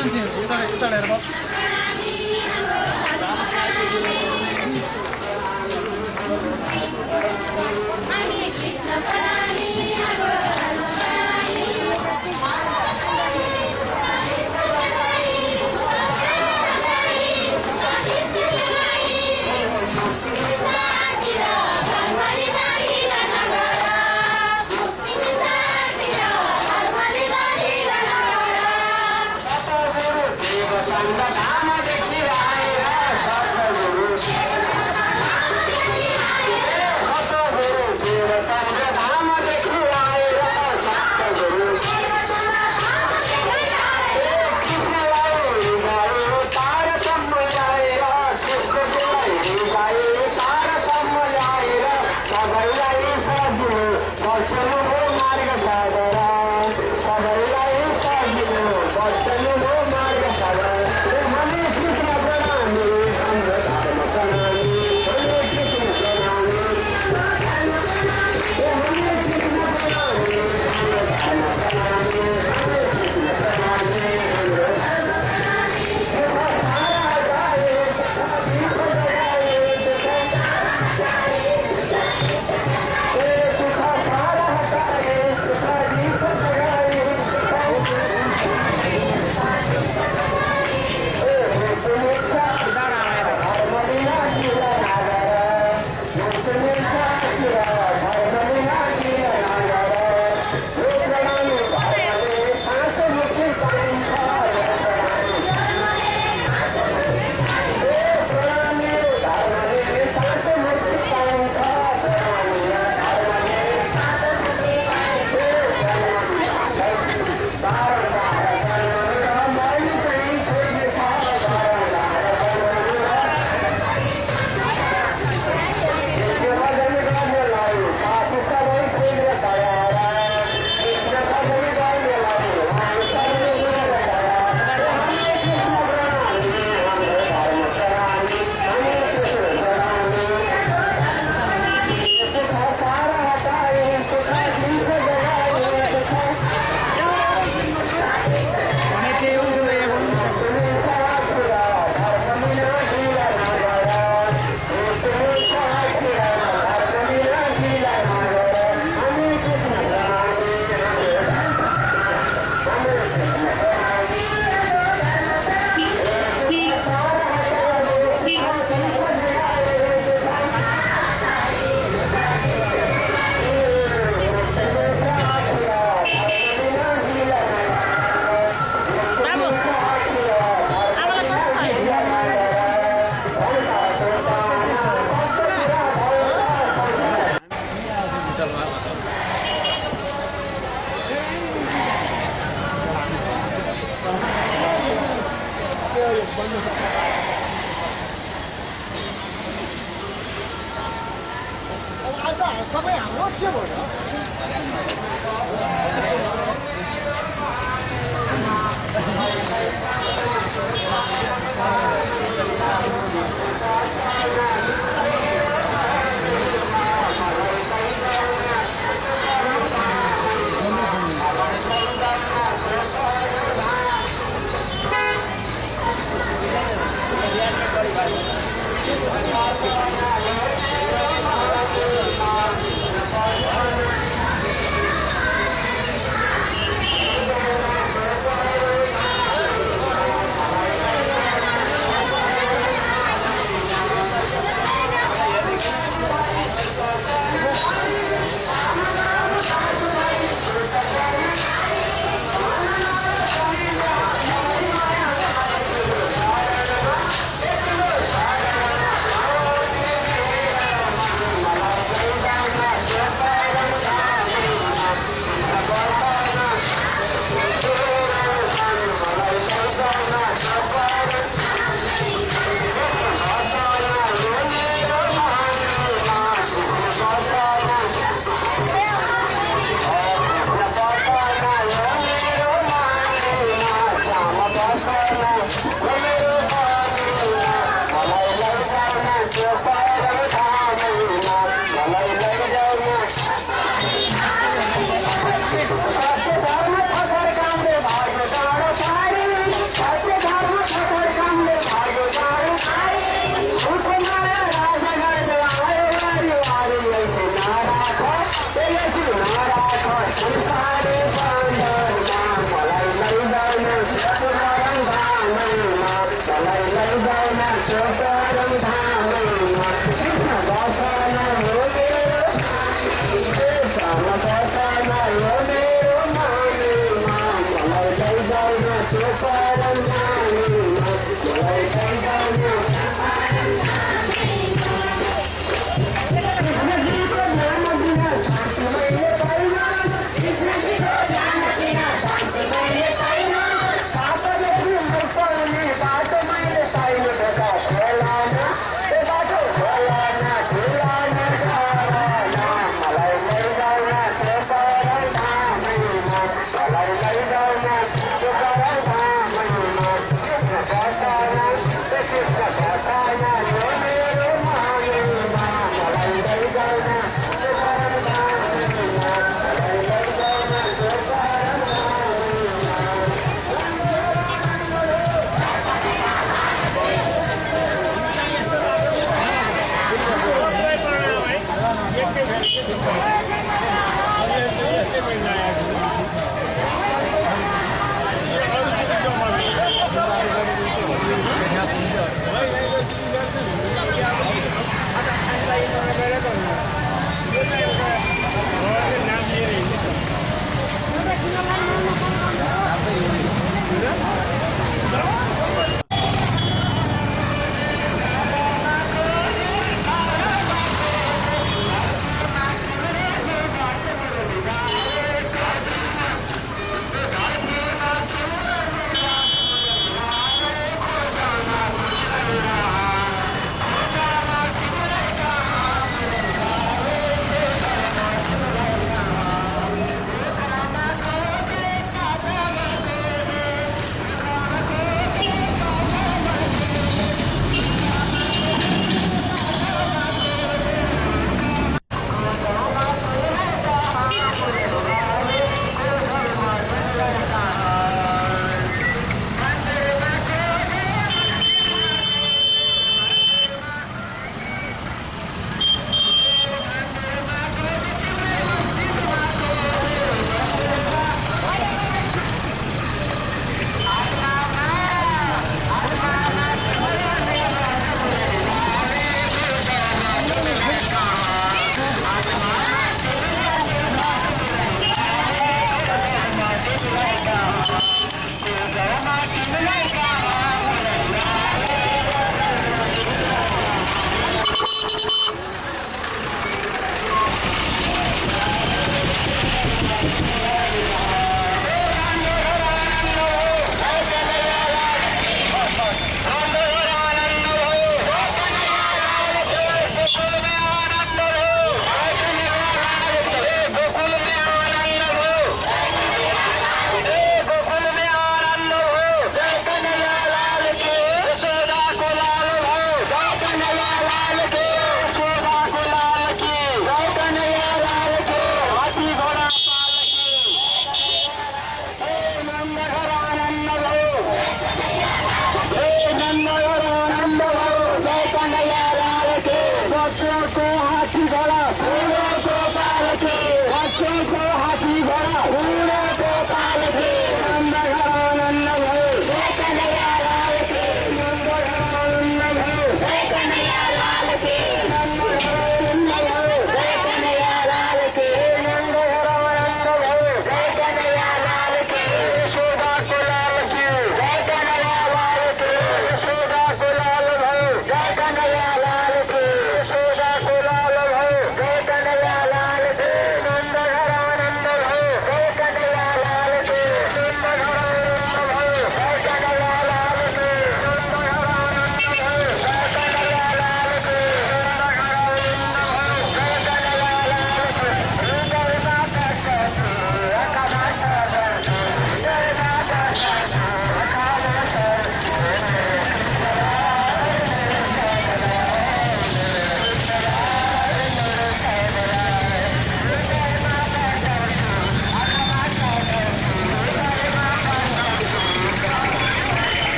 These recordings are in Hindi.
मान्छे उता हेर Sangga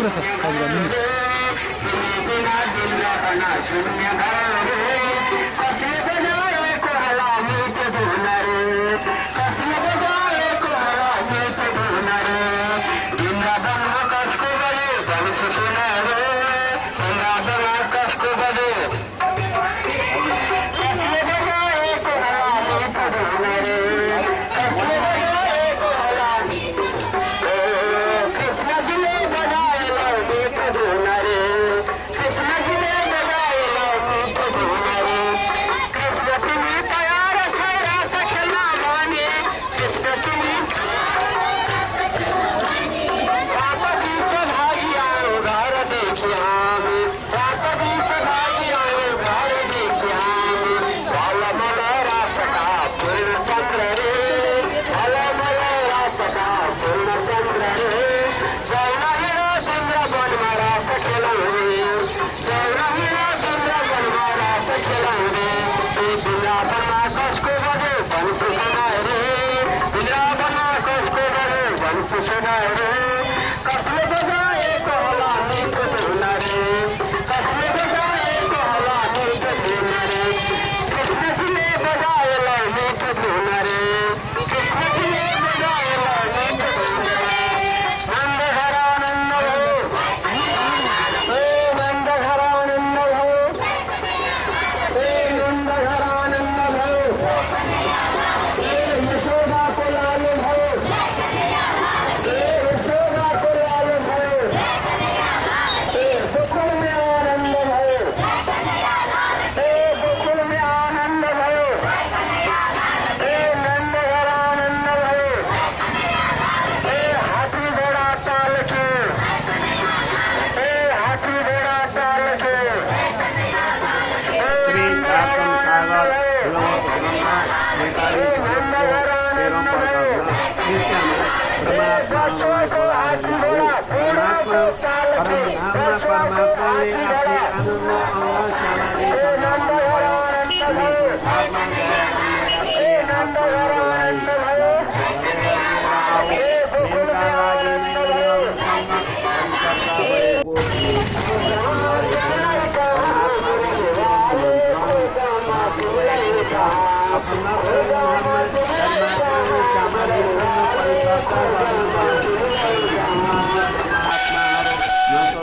राम्रो छ कविता मिठो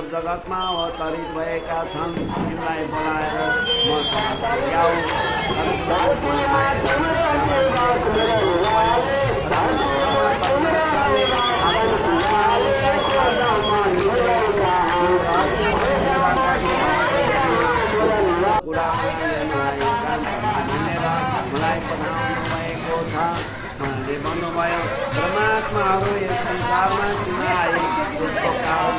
जगतमा अवतरित भएका छन् तिमीलाई बोलाएर म मलाई बनाउनु भएको छ उहाँले भन्नुभयो परमात्माहरू यस संसारमा किन आए त्यसको कारण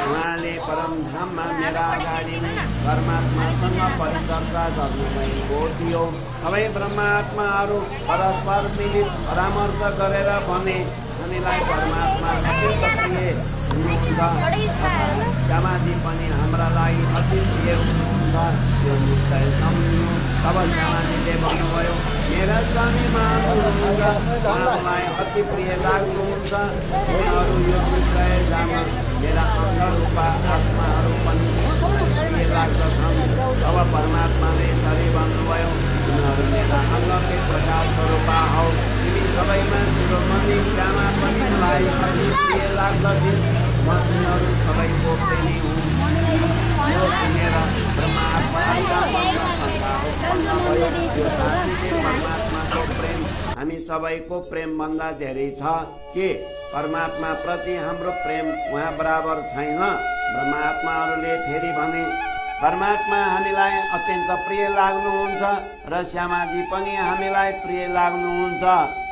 उहाँले परमधाममा मेरा अगाडि नै परमात्मासँग परिचर्चा गर्नुभएको थियो। सबै परमात्माहरू परस्पर मिलित परामर्श गरेर भने हामीलाई परमात्माले प्रिय हुनुहुन्छ, क्षमाजी पनि हाम्रा लागि अति प्रिय हुनुहुन्छ, यो निश्चय सम्झिनु। तब क्षमाजीले भन्नुभयो मेरा स्वामी हुनुहुन्छ, उहाँलाई अति प्रिय लाग्नुहुन्छ, उनीहरू यो निश्चय जान मेरा अङ्गरूपा आत्माहरू पनि प्रिय लाग्दछन्। तब परमात्माले यसरी भन्नुभयो उनीहरू मेरा अङ्गकै प्रकाश स्वरूपा हौ, तिमी सबैमा तिम्रो मनी क्षमा पनि मलाई अति प्रिय लाग्दछन्, म तिनीहरू सबैको प्रेमी हुँ। मेरा परमात्माको प्रेम हामी सबैको प्रेम भन्दा धेरै छ के परमात्मा प्रति हाम्रो प्रेम उहाँ बराबर छैन। ब्रह्मात्माहरूले फेरि भने परमात्मा हामीलाई अत्यन्त प्रिय लाग्नुहुन्छ र श्यामाजी पनि हामीलाई प्रिय लाग्नुहुन्छ,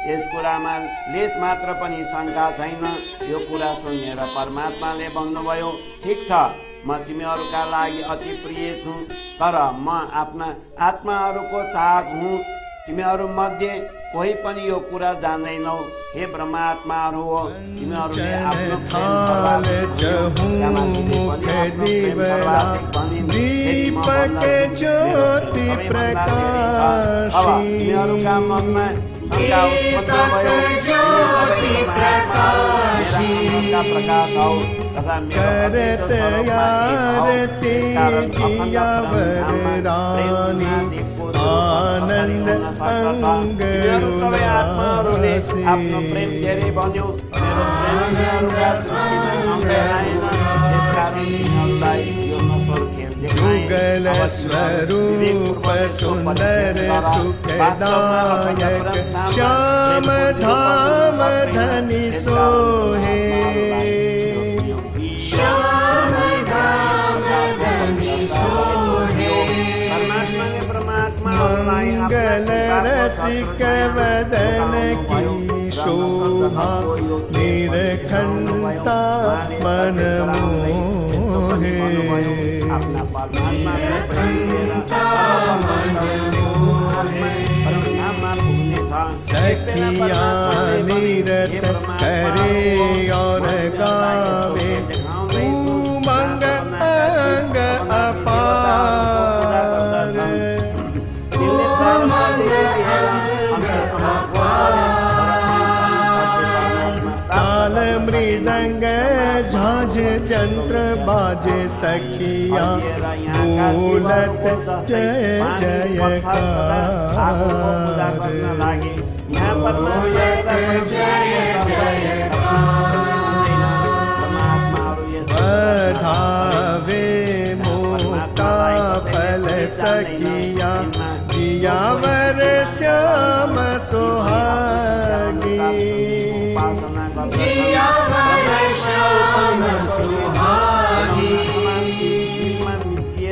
यस कुरामा लेस मात्र पनि शङ्का छैन। यो कुरा सुनेर परमात्माले भन्नुभयो ठिक छ, म तिमीहरूका लागि अति प्रिय छु, तर म आफ्ना आत्माहरूको चाहक हुँ। तिमीहरू मध्ये कोही पनि यो कुरा जान्दैनौ। हे ब्रह्मात्माहरू हो, तिमीहरूले आफ्नो तिमीहरूका मनमा उनका उत्पन्न भयो ज्योति प्रकाशी प्रकाश हो तथा करत आरती जिया वररानी आनंद अंग उल्लासी आफ्नो प्रेम धेरै बन्यो मेरो प्रेमीहरूका दृष्टिमा अङ्ग आएन त्यसकारण तिनीहरूलाई यो नसोर्खेल युगल स्वरूप सुंदर सुखदायक श्याम धाम धनि सोहे श्याम धाम धनि सोहे मंगल रसिक वदन की शोभा निरखंता मन मोहे सखिया निरत करे और गावे उमंग अंग अपार ताल मृदंग झांझ यंत्र बाजे सखिया बोलत जय जयकार बधावे मोका फल सखिया जियावर श्याम सुहागी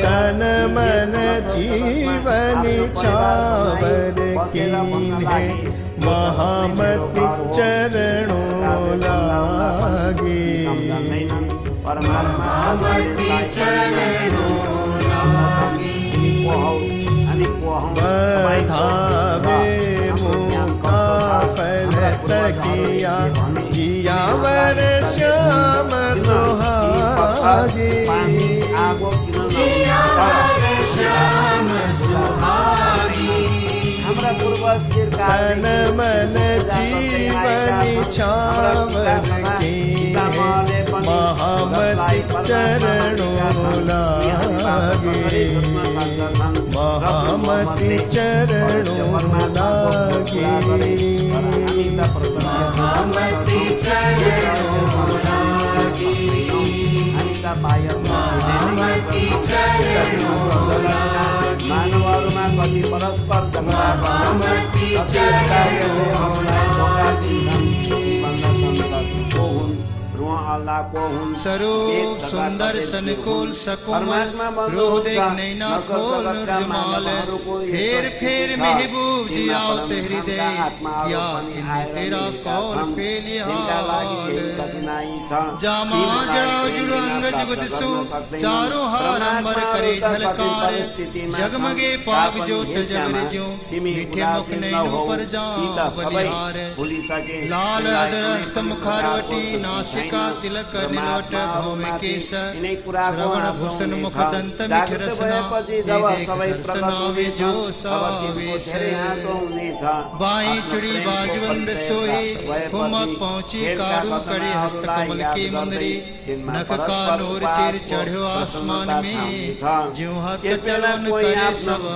तन मन जीवन छावर कीन्हे महामति चरणों लागी बधावे मोका फल सखिया जियावर श्याम सुहागी तन मन जीवन छावर कीन्हे महामति चरणों लागी महामति चरणों लागी महामति चरणों लागी महामति चरणों लागी मानवहरूमा कति परस्पर स्वरूप सुंदर सनकुल सकुमल रोदेक नैना खोल जमाल फेर फेर महबूब जियाओ हृदय या तेरा कौल फेलिहाल जामा जड़ाओ जुड़ो अंग जुगत सु चारों हार अंबर करे झलकार जगमगे पाग ज्योत जगरे ज्यो मीठे मुख नैनों पर जा बलिहार लाल अदरस्त मुखारवटी नासिका तिलक निलोट भौम केश श्रवण भूषण मुख दंत मिठ रसना देख दर्शनावे जो सावेश बाई चुड़ी बाजवंद सोहे हुमक पहुंची कारू करे हस्त कमल के मुंदरी नख का नूर चिर चढ़ो आसमान में ज्यों हस्त चलन करे सब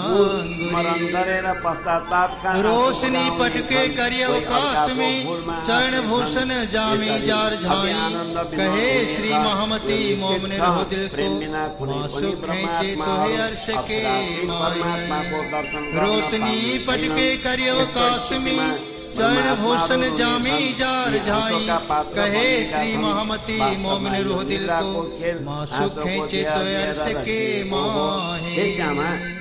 रोशनी पटके करियो काश में चरण भूषण जामी जार झाई कहे श्री महामती मोमन रहो दिल को मासु खेचे तोहे अर्श के रोशनी पटके करियो काश में चरण भूषण जामी जार झाई कहे श्री महामती मोमिन रूह दिल को मासु खेचे तो अर्श के माहे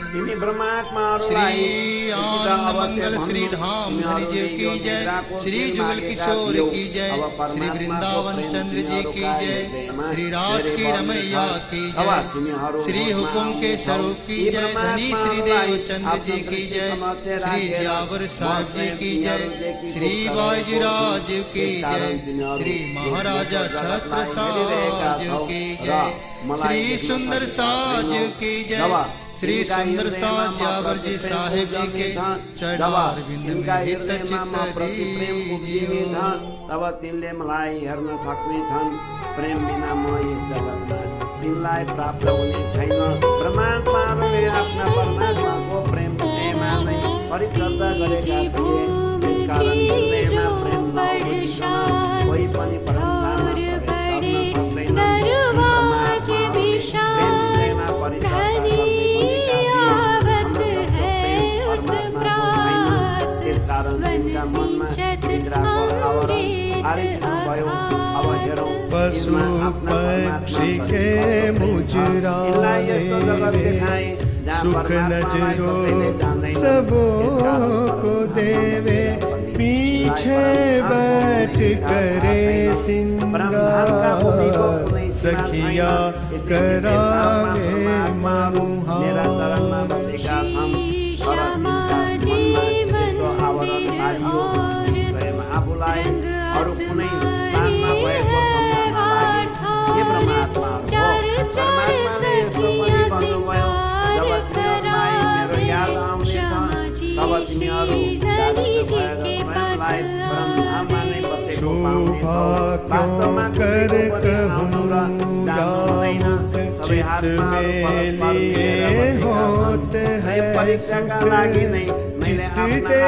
तिमी ब्रह्मात्मा श्री आनंद मंगल श्री धाम हरि जी की जय श्री जुगल किशोर की जय श्री वृंदावन चंद्र जी की जय श्री राज की रमैया की जय श्री हुकुम के स्वरूप की जय धनी श्री देव चंद्र जी की जय श्री जावर साहब जी की जय श्री बाजीराज की जय श्री महाराजा छत्रसाल की जय श्री सुंदर साज की जय श्री सुंदर सावर जी साहेब जी के चरणारविंद में हित चित्त तब तिनले मलाई हेर्न सक्ने छन् प्रेम बिना म यस जगतमा तिनलाई प्राप्त हुने छैन परमात्माले आफ्ना परमात्माको प्रेम विषयमा नै परिचर्चा गरेका थिए त्यसकारण हृदयमा प्रेम नबुझिकन कोही पनि परमधाममा प्रवेश गर्न सक्दैन प्रेम विषयमा परिचर्चा त्यसकारण तिनका मनमा निद्राको आवरण आरिदिनुभयो अब हेरौँ पशु पक्षी के मुजराए सुख नजरो सबों को देवे पीछे बैठ करे सिंगार सखिया करावे आफूलाई अरू कुनै स्थानमा भएको हे परमात्मा परमात्माले यस्तो पनि भन्नुभयो जब तिमीहरूलाई मेरो याद आउनेछ तब तिमीहरू स्वयंलाई परमधाममा नै बसेको वास्तवमा कर कहूँ सबै हातमा परीक्षाका लागि नै मैले आफ्ना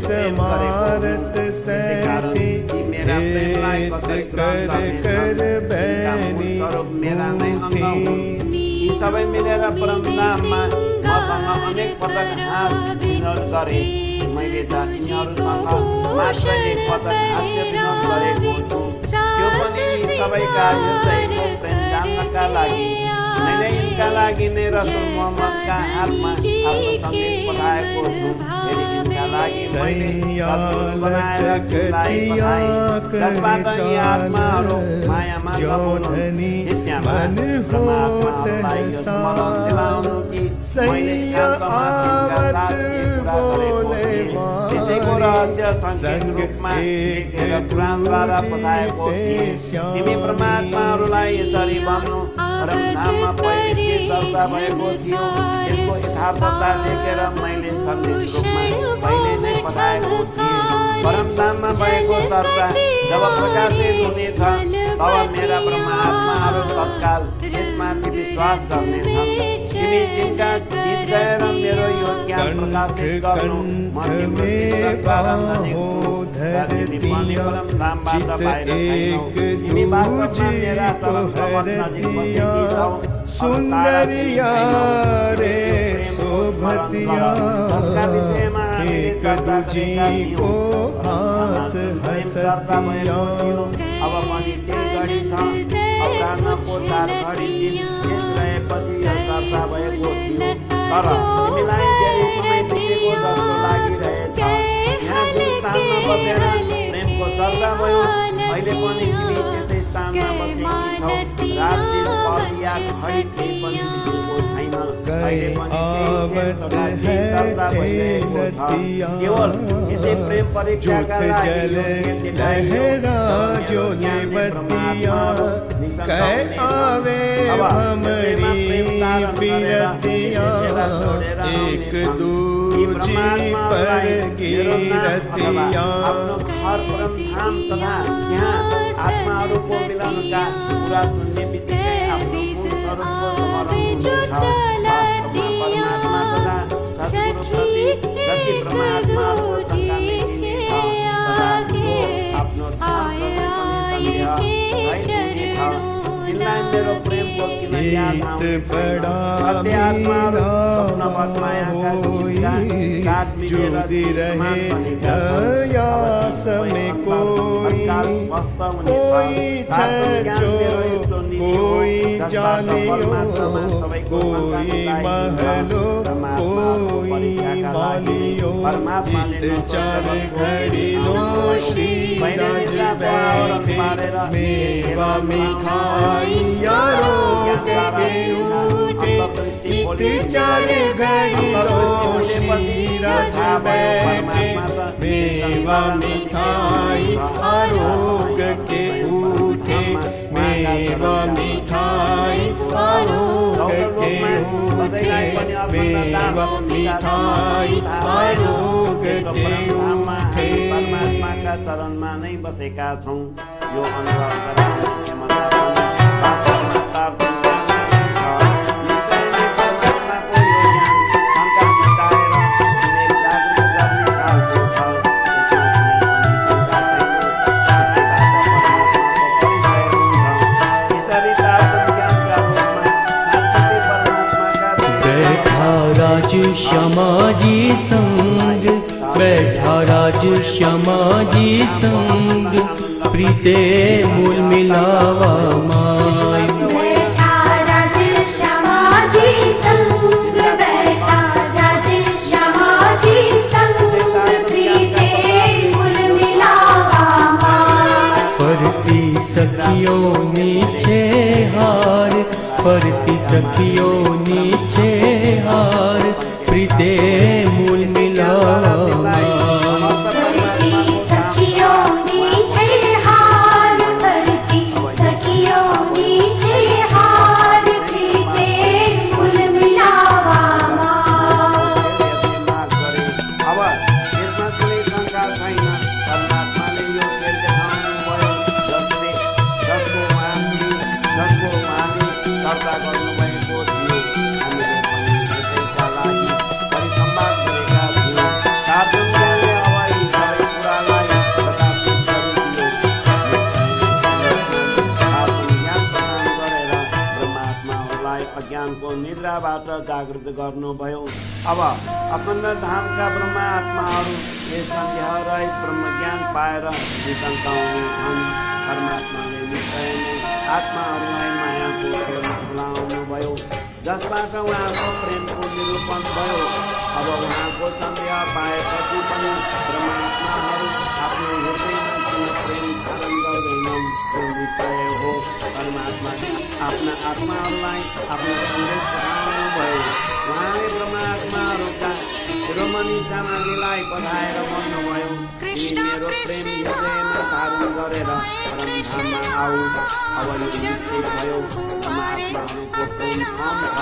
समारत सहती मेरा कर बैनी मेरा नै अंग सबै मिलेर परमधाममा मसँग अनेक पटक हात विनोद गरे मैले त तिनीहरूसँग मात्र एक पटक हास्य विनोद गरेको छु त्यो पनि सबैका हृदयको प्रेम जान्नका लागि मैले यिनका लागि नै रसुल मोहम्मदका हातमा आफ्नो सन्देश पठाएको छु फेरि यिनका लागि मैले रसुल बनाएर खुलाई पठाएँ जसबाट यी आत्माहरू मायामा नपरुन् परमात्माहरूलाई यो स्मरण दिलाउनु कि मैले एकान्तमा तिनका साथ कुरा गरेको थिएँ त्यसैको रहस्य संकेत रूपमा लेखेर कुरानद्वारा पठाएको थिएँ तिमी परमात्माहरूलाई यसरी भन्नु परमधाममा पहिले के चर्चा भएको थियो यसको यथार्थता लेखेर मैले सन्देश रूपमा पहिले नै पठाएको थिएँ परमधाममा भएको चर्चा जब प्रकाशित हुनेछ तब मेरा परमात्माहरू तत्काल यसमाथि विश्वास गर्नेछन् तिमी जिनका गीत गाएर मेरो यो ज्ञान प्रकाशित गर्नु म तिम्रो चित्रद्वारा जानेको तिमी पनि परमधामबाट बाहिर छैनौ तिमी वास्तवमा मेरा सर्वप्रथम नजिक बसेकी छौ सुन्दरिया रे शोभतिया एक दूजी को हास हंसतिया अब पनि त्यही गरी छ अपराह्नको 4 घडी दिन यस रहेपछि यो चर्चा भएको थियो तर तिमीलाई धेरै समय बितेको जस्तो लागिरहेछ यहाँ जुन स्थानमा बसेर प्रेमको चर्चा भयो अहिले पनि तिमी त्यसै स्थानमा बसेकी छौ रात दिन पल या घडी केही पनि बितेको छैन अहिले पनि चर्चा भइरहेको छ केवल यसै प्रेम परीक्षाका लागि जो निबतिया कै आवे हमारी बिरतिया एक दूजी पर गिरतिया आफ्नो घर परमधाम तथा यहाँ आत्माहरूको मिलनका कुरा सुन्ने बित्तिकै आफ्नो मूल स्वरूपको स्मरण हुनेछ परमात्मा तथा सद्गुरुप्रति जति परमात्माको शङ्का मेटिनेछ तथा जो आफ्नो ठाउँप्रति पनि सन्देह भइदिनेछ तिनलाई मेरो प्रेमको किन याद आउँछ सत्य आत्माहरू स्वप्नवत मायाका साथ मिलेर समान बनेका समय कोई जानियो कोई महलो कोई मालियो चित चार घड़ी लो श्री राज बैठे मेवा मिठाई यारो के उठे चार घड़ी लो श्री राज बैठे मेवा मिठाई आरोग्य के उठे मेवा मिठाई आरोग्य के मिठाई परमात्माका चरणमा नै बसेका छौँ। यो अनुभव गराउने क्षमता श्यामाजी संग बैठा राज श्यामाजी संग प्रीते मूल मिलावा माय। बैठा राज श्यामाजी संग बैठा राज श्यामाजी संग प्रीते मूल मिलावा माय। परती सखियों नीचे हार परती सखियों नीचे हार प्रीते मूल मिलावा परती सखियों नीचे हार परती सखियों नीचे हार प्रीते मूल मिलावा अब यसमा कुनै शङ्का छैन, परमात्माले यो खेल देखाउनुभयो। जसको माथि चर्चा गर्नुभएको थियो, हामीले पनि यसैका लागि परिसम्वाद गरेका थियौँ। सार्वजनिक ज्ञानले अब यी सबै कुरालाई प्रकाशित गरिदियो। सार्वजनिक ज्ञान प्रदान गरेर ब्रह्मात्माहरूलाई अज्ञानको निद्राबाट जागृत गर्नुभयो। अब अखण्ड धामका ब्रह्मात्माहरू यस सन्देहरहित ब्रह्मज्ञान पाएर निसन्ताउने छन्। परमात्माले निश्चय नै आत्माहरूलाई मायाको खेलमा बोलाउनुभयो, जसबाट उहाँको प्रेमको निरूपण भयो। अब उहाँको सन्देह पाएपछि पनि ब्रह्मात्माहरू आफ्नो हृदयमा किन प्रेम धारण गर्दैनन्? यो निश्चय हो, परमात्माले आफ्ना आत्माहरूलाई आफ्नो सन्देश पठाउनुभयो। उहाँले ब्रह्मात्माहरूका शिरोमणि श्यामाजीलाई पठाएर भन्नुभयो, तिमी मेरो प्रेम हृदयमा धारण गरेर परमधाममा आऊ। अब यो निश्चित भयो, परमात्माहरूको प्रेम कम छ,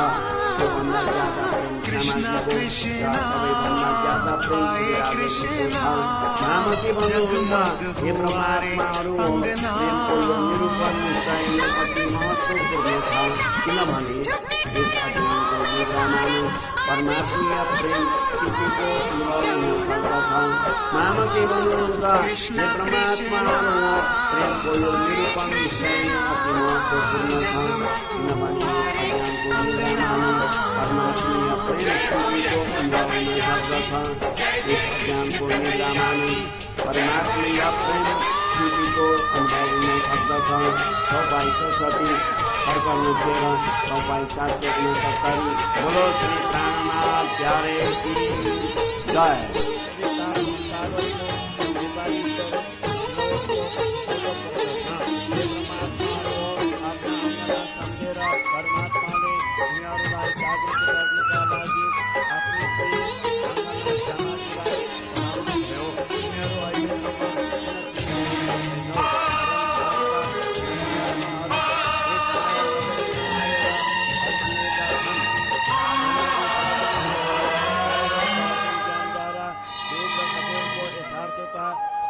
त्योभन्दा ज्यादा प्रेम श्यामाजीको र सबैभन्दा ज्यादा प्रेम बिरालोजीको छ। महामती भन्नुहुन्छ, हे ब्रह्मात्माहरू हो, प्रेमको यो निरूपण निश्चय नै अति महत्त्वपूर्ण छ, किनभने यस अध्ययनको निद्रामा नै परमात्मीय प्रेम स्थितिको अनुभव हुन सक्दछ। महामती भन्नुहुन्छ, हे परमात्माहरू हो, प्रेमको यो निरूपण निश्चय नै अति महत्त्वपूर्ण छ, किनभने अज्ञानको निद्रामा नै परमात्मीय प्रेम स्थितिको अनुभव हुन सक्दछ। यस अज्ञानको निद्रामा नै परमात्मीय प्रेम स्थितिको अनुभव हुन सक्दछ। तपाईँ सरस्वती फर्कनुखेर तपाईँ 769। बोलो श्री प्राणनाथ प्यारे की जय। परमात्माले उनीहरूलाई जागृत गर्नुका लागि आफ्नो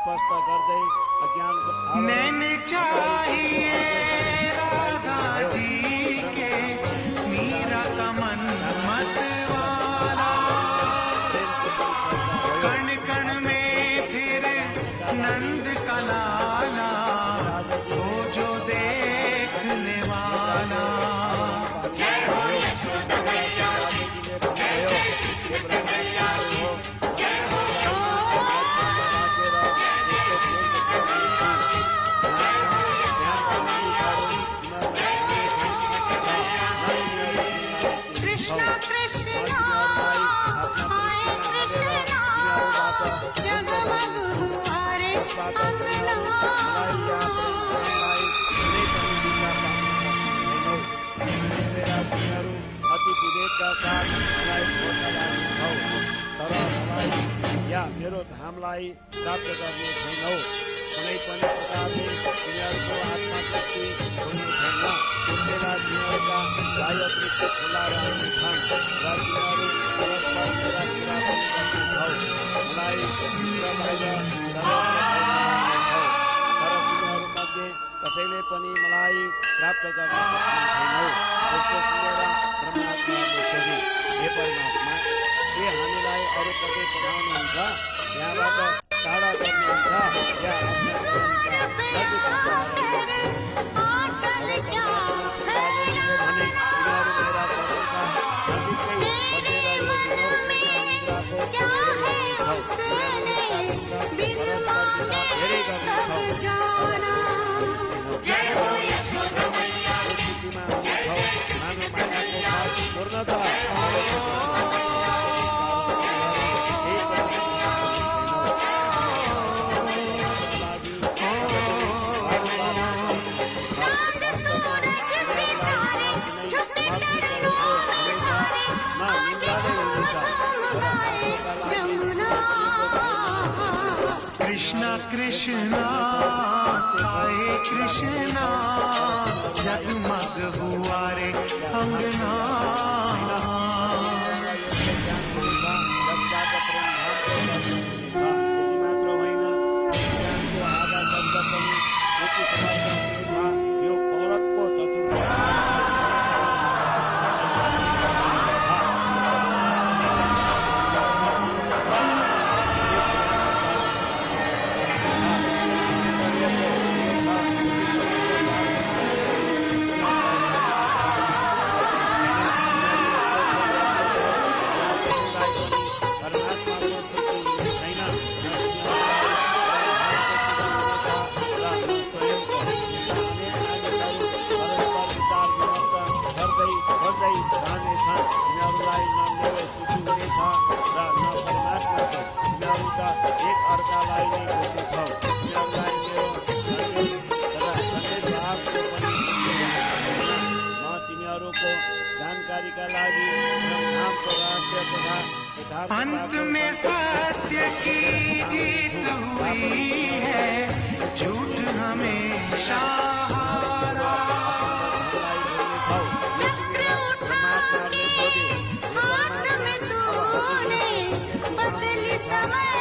स्पष्ट गर्दै अज्ञानको मैंने चाहिए राधा जी के मीरा का मन मत वाला, कण कण में फिर नंद का लाला, वो जो देखने वाला। कृष्ण कृष्ण या मेरो धामलाई प्राप्त गर्ने छैनौ। कुनै पनि प्रकारले तिनीहरूको आत्मशक्ति हुने छैन। त्यसबेला तिनीहरूका बाह्यवृत्त खुला रहनेछन् र तिनीहरू परस्पर मेरा कुरा पनि गर्नेछौ। मलाई भित्र बाहिर तर तिनीहरूमध्ये कसैले पनि मलाई प्राप्त गर्न सक्ने छैनौ। जस्तो सुनेर ब्रह्मात्माले सोधे, हे परमात्मा, के हामीलाई अरू कतै पठाउनुहुन्छ? यहाँबाट टाढा गर्नुहुन्छ या आफ्ना स्वयंका नजिक भने तिनीहरू मेरा चरणका नजिकै बसेर यो निन्द्राको धेरै गर्नेछौ। पूर्णता कृष्णा कृष्णा आए कृष्णा जगमग हुआ रे अंगना। अंत में सत्य की जीत हुई है, झूठ हमेशा हारा। चक्र उठा के हाथ में तूने बदली समय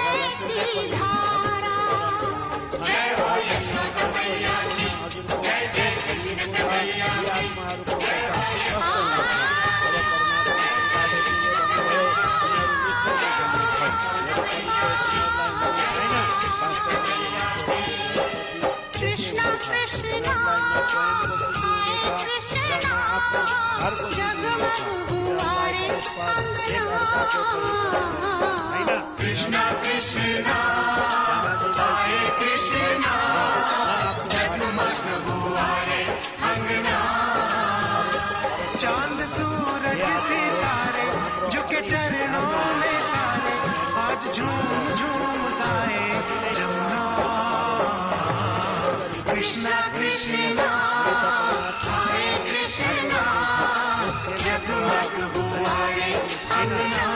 की धारा। जय हो यशोदा मैया की, जय जय यशोदा मैया की। कृष्णा कृष्णा आए कृष्णा जगमग हुआ रे अंगना। चांद सूरज सितारे झुके चरणों में सारे, आज झूम झूम गाए जमुना। कृष्णा कृष्णा आए कृष्णा जगमग हुआ रे अंगना।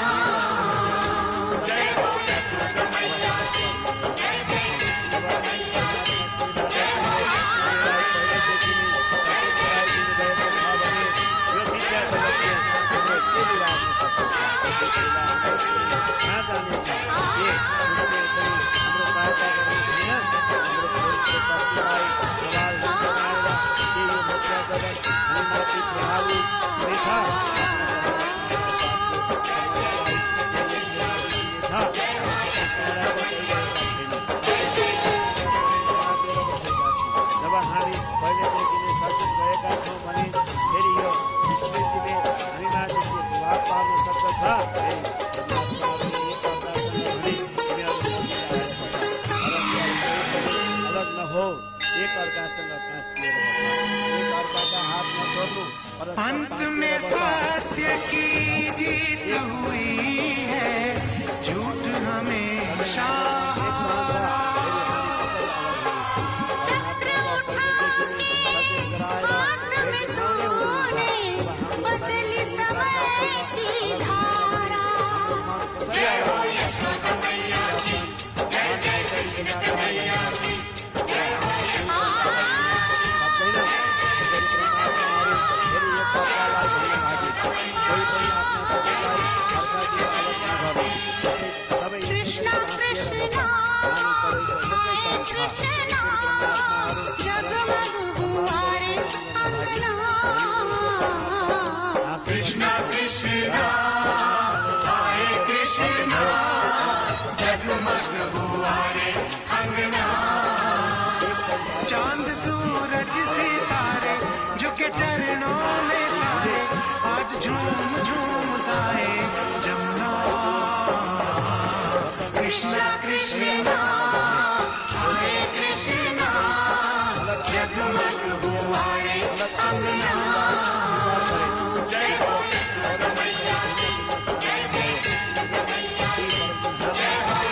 अंत में सत्य की जीत हुई है, झूठ अंगना, हरे कृष्णा जगमग हुआ रे अंगना। जय हो कृष्ण मैया की, जय जय कृष्ण मैया की, जय हो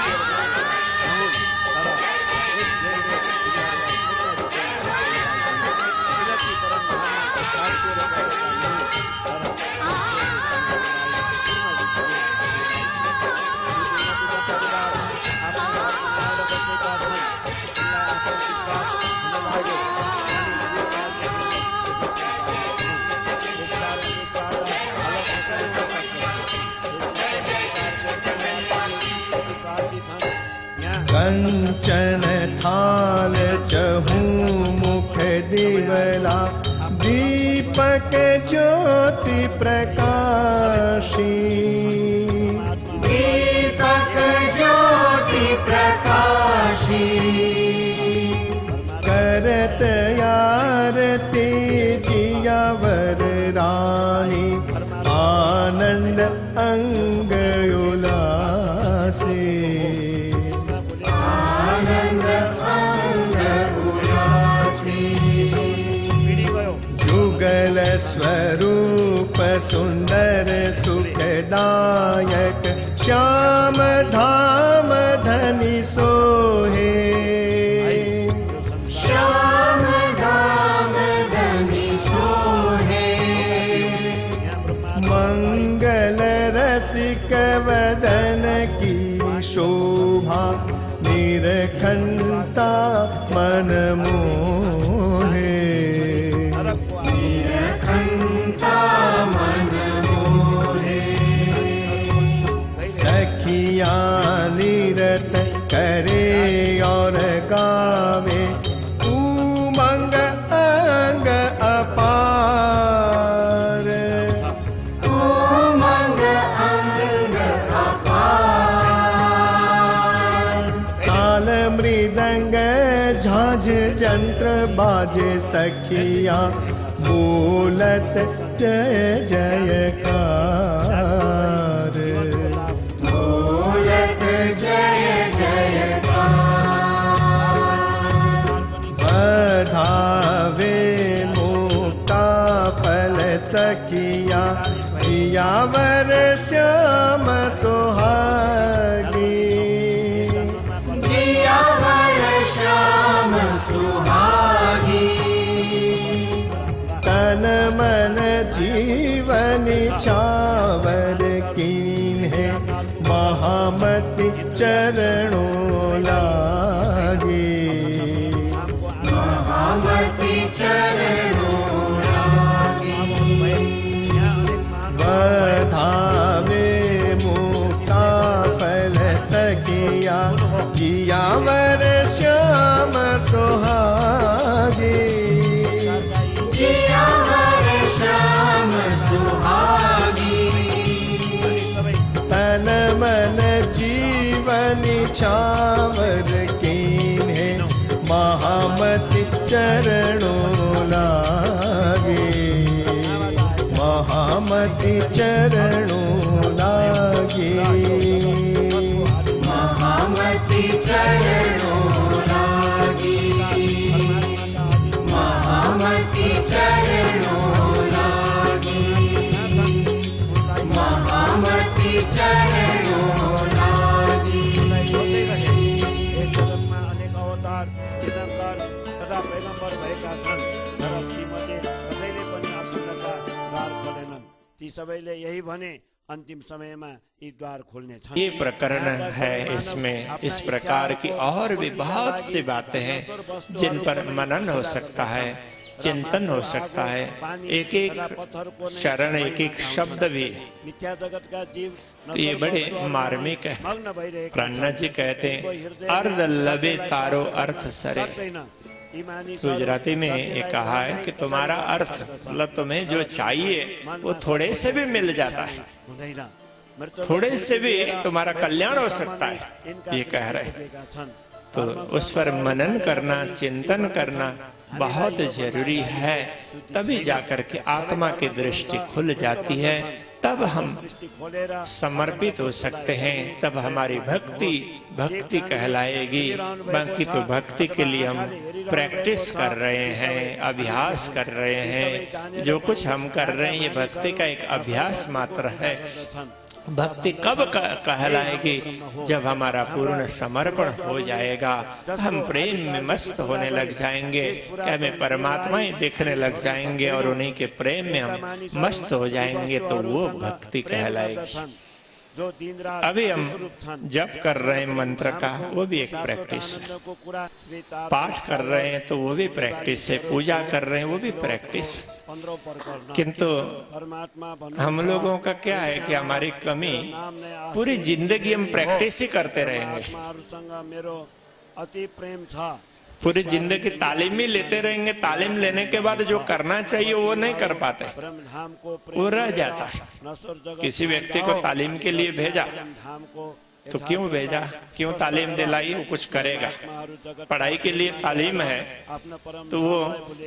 कंचन थाल चहूँ मुख दिवला, दीपक ज्योति प्रकाशी। दीपक ज्योति प्रकाशी, करत आरती जियावर रानी, आनंद अंग उल्लासे। आनंद अंग उल्लासे, जुगल स्वरूप सुंदर सुखदायक, श्याम धाम धनि सोहे। श्याम धाम धनि सोहे, मंगल रसिक वदन की शोभा, निरखंता मन मोहे। निरखंता मन मोहे, सखिया निरत करे और गावे, उमंग अंग अपार। उमंग अंग अपार, ताल मृदंग झांझ जंत्र बाजे, सखिया बोलत जय जयकार। बोलत जय जयकार, बधावे मुक्ता फल सखिया, जियावर श्याम सुहागी। जियावर श्याम सुहागी, तन मन जीवन छावर कीन्हे, महामति चरणों लागे। महामति चरणों लागे, बधावे मुक्ता फल सखिया, जियावर श्याम सुहागे। जियावर श्याम सुहागी, तन मन जीवन छावर कीन्हे, महामति चरणों लागे। महामति चरणों लागे। महामति चरणों लागे। महामति चरणों लागे। महामति चरणों लागे। एक जगतमा अनेक अवतार तीर्थंकर तथा पैगम्बर भएका छन्, तर तीमध्ये कसैले पनि अखण्डका द्वार खोलेनन्। ती सबैले यही भने, अंतिम समय में ये द्वार खोलने छन्। ये प्रकरण है, इसमें इस प्रकार की और भी बहुत सी बातें हैं जिन पर मनन हो सकता है, चिंतन हो सकता है। एक एक शरण, एक एक शब्द भी मिथ्या जगत का जीव तो ये बड़े मार्मिक है। प्राणनाथ जी कहते हैं, अर्ध लबे तारो अर्थ सरे। गुजराती में ये कहा है कि तुम्हारा अर्थ, मतलब तुम्हें जो चाहिए वो थोड़े से भी मिल जाता है, थोड़े से भी तुम्हारा कल्याण हो सकता है, ये कह रहे हैं। तो उस पर मनन करना, चिंतन करना बहुत जरूरी है, तभी जाकर के आत्मा की दृष्टि खुल जाती है तब हम दृष्टि खोलेर समर्पित हो सकते हैं, तब हमारी भक्ति कहलाएगी। बाकी तो भक्ति के लिए हम प्रैक्टिस कर रहे हैं, अभ्यास कर रहे हैं। जो कुछ हम कर रहे हैं ये भक्ति का एक अभ्यास मात्र है। भक्ति कब कहलाएगी? जब हमारा पूर्ण समर्पण हो जाएगा, तो हम प्रेम में मस्त होने लग जाएंगे कि हमें परमात्मा ही देखने लग जाएंगे और उन्हीं के प्रेम में हम मस्त हो जाएंगे, तो वो भक्ति कहलाएगी। जो दिन रात अभी हम जप कर रहे हैं मंत्र का, वो भी एक प्रैक्टिस है। पाठ कर रहे हैं तो वो भी प्रैक्टिस है। पूजा कर रहे हैं वो भी प्रैक्टिस है। किंतु हम लोगों का क्या है कि हमारी कमी, पूरी जिंदगी हम प्रैक्टिस ही करते रहेंगे। अति प्रेम था, पूरी जिंदगी तालीम ही लेते रहेंगे। तालीम लेने के बाद जो करना चाहिए वो नहीं कर पाते, वो रह जाता है। किसी व्यक्ति को तालीम के लिए भेजा तो क्यों भेजा, क्यों तालीम दिलाई? वो कुछ करेगा। पढ़ाई के लिए तालीम है तो वो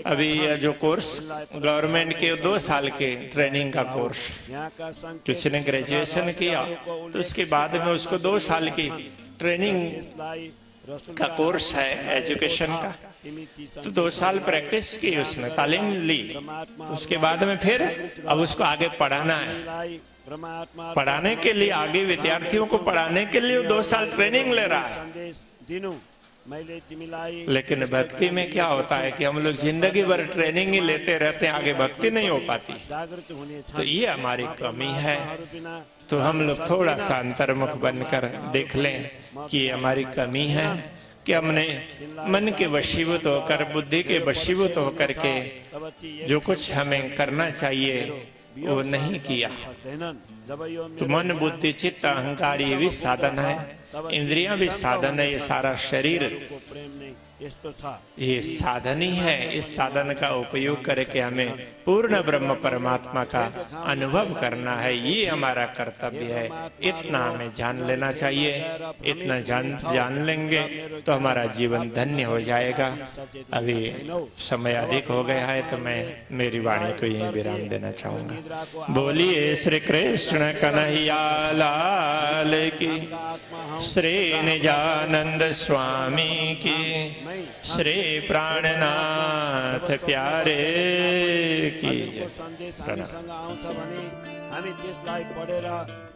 अभी जो कोर्स गवर्नमेंट के 2 साल के ट्रेनिंग का कोर्स, किसी ने ग्रेजुएशन किया तो उसके बाद में उसको 2 साल की ट्रेनिंग का कोर्स है एजुकेशन का। तो 2 साल प्रैक्टिस की उसने, तालीम ली। उसके बाद में फिर अब उसको आगे पढ़ाना है। पढ़ाने के लिए, आगे विद्यार्थियों को पढ़ाने के लिए 2 साल ट्रेनिंग ले रहा है। लेकिन भक्ति में क्या होता है कि हम लोग जिंदगी भर ट्रेनिंग ही लेते रहते हैं, आगे भक्ति नहीं हो पाती। तो ये हमारी कमी है। तो हम लोग थोड़ा सा अंतर्मुख बनकर देख लें कि ये हमारी कमी है कि हमने मन के वशीभूत होकर, बुद्धि के वशीभूत होकर के जो कुछ हमें करना चाहिए वो नहीं किया। तो मन, बुद्धि, चित्त, अहंकार ये भी साधन है, इंद्रियां भी साधन है। ये सारा शरीर ये साधन ही है। इस साधन का उपयोग करके हमें पूर्ण ब्रह्म परमात्मा का अनुभव करना है। ये हमारा कर्तव्य है। इतना हमें जान लेना चाहिए। इतना जान लेंगे तो हमारा जीवन धन्य हो जाएगा। अभी समय अधिक हो गया है तो मैं मेरी वाणी को यहीं विराम देना चाहूंगा। बोलिए श्री कृष्ण कन्हैया लाल की, श्री निजानंद स्वामी की, श्री प्राणनाथ प्यारे की। हामी त्यसलाई पढेर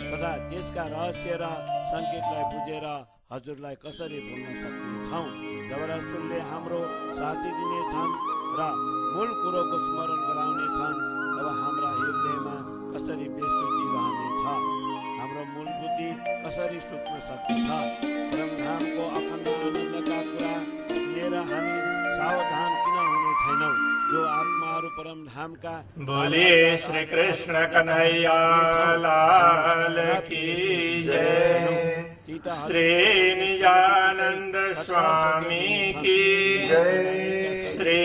तथा त्यसका रहस्य र संकेतलाई बुझेर हजुरलाई कसरी भुल्न सक्नेछौँ? जब रसुलले हाम्रो साथी दिनेछन् र मूल कुरोको स्मरण गराउनेछन्, तब हाम्रा हृदयमा कसरी बेसुधी रहनेछ? हाम्रो मूल बुद्धि कसरी सुक्न सक्छ? परमधामको अखण्ड आनन्दका कुरा लिएर हामी सावधान किन हुने छैनौँ? जो आत्माहरू परमधाम का। बोलिए श्री कृष्ण कन्हैया लाल की जय। श्री निजानंद स्वामी की जय। श्री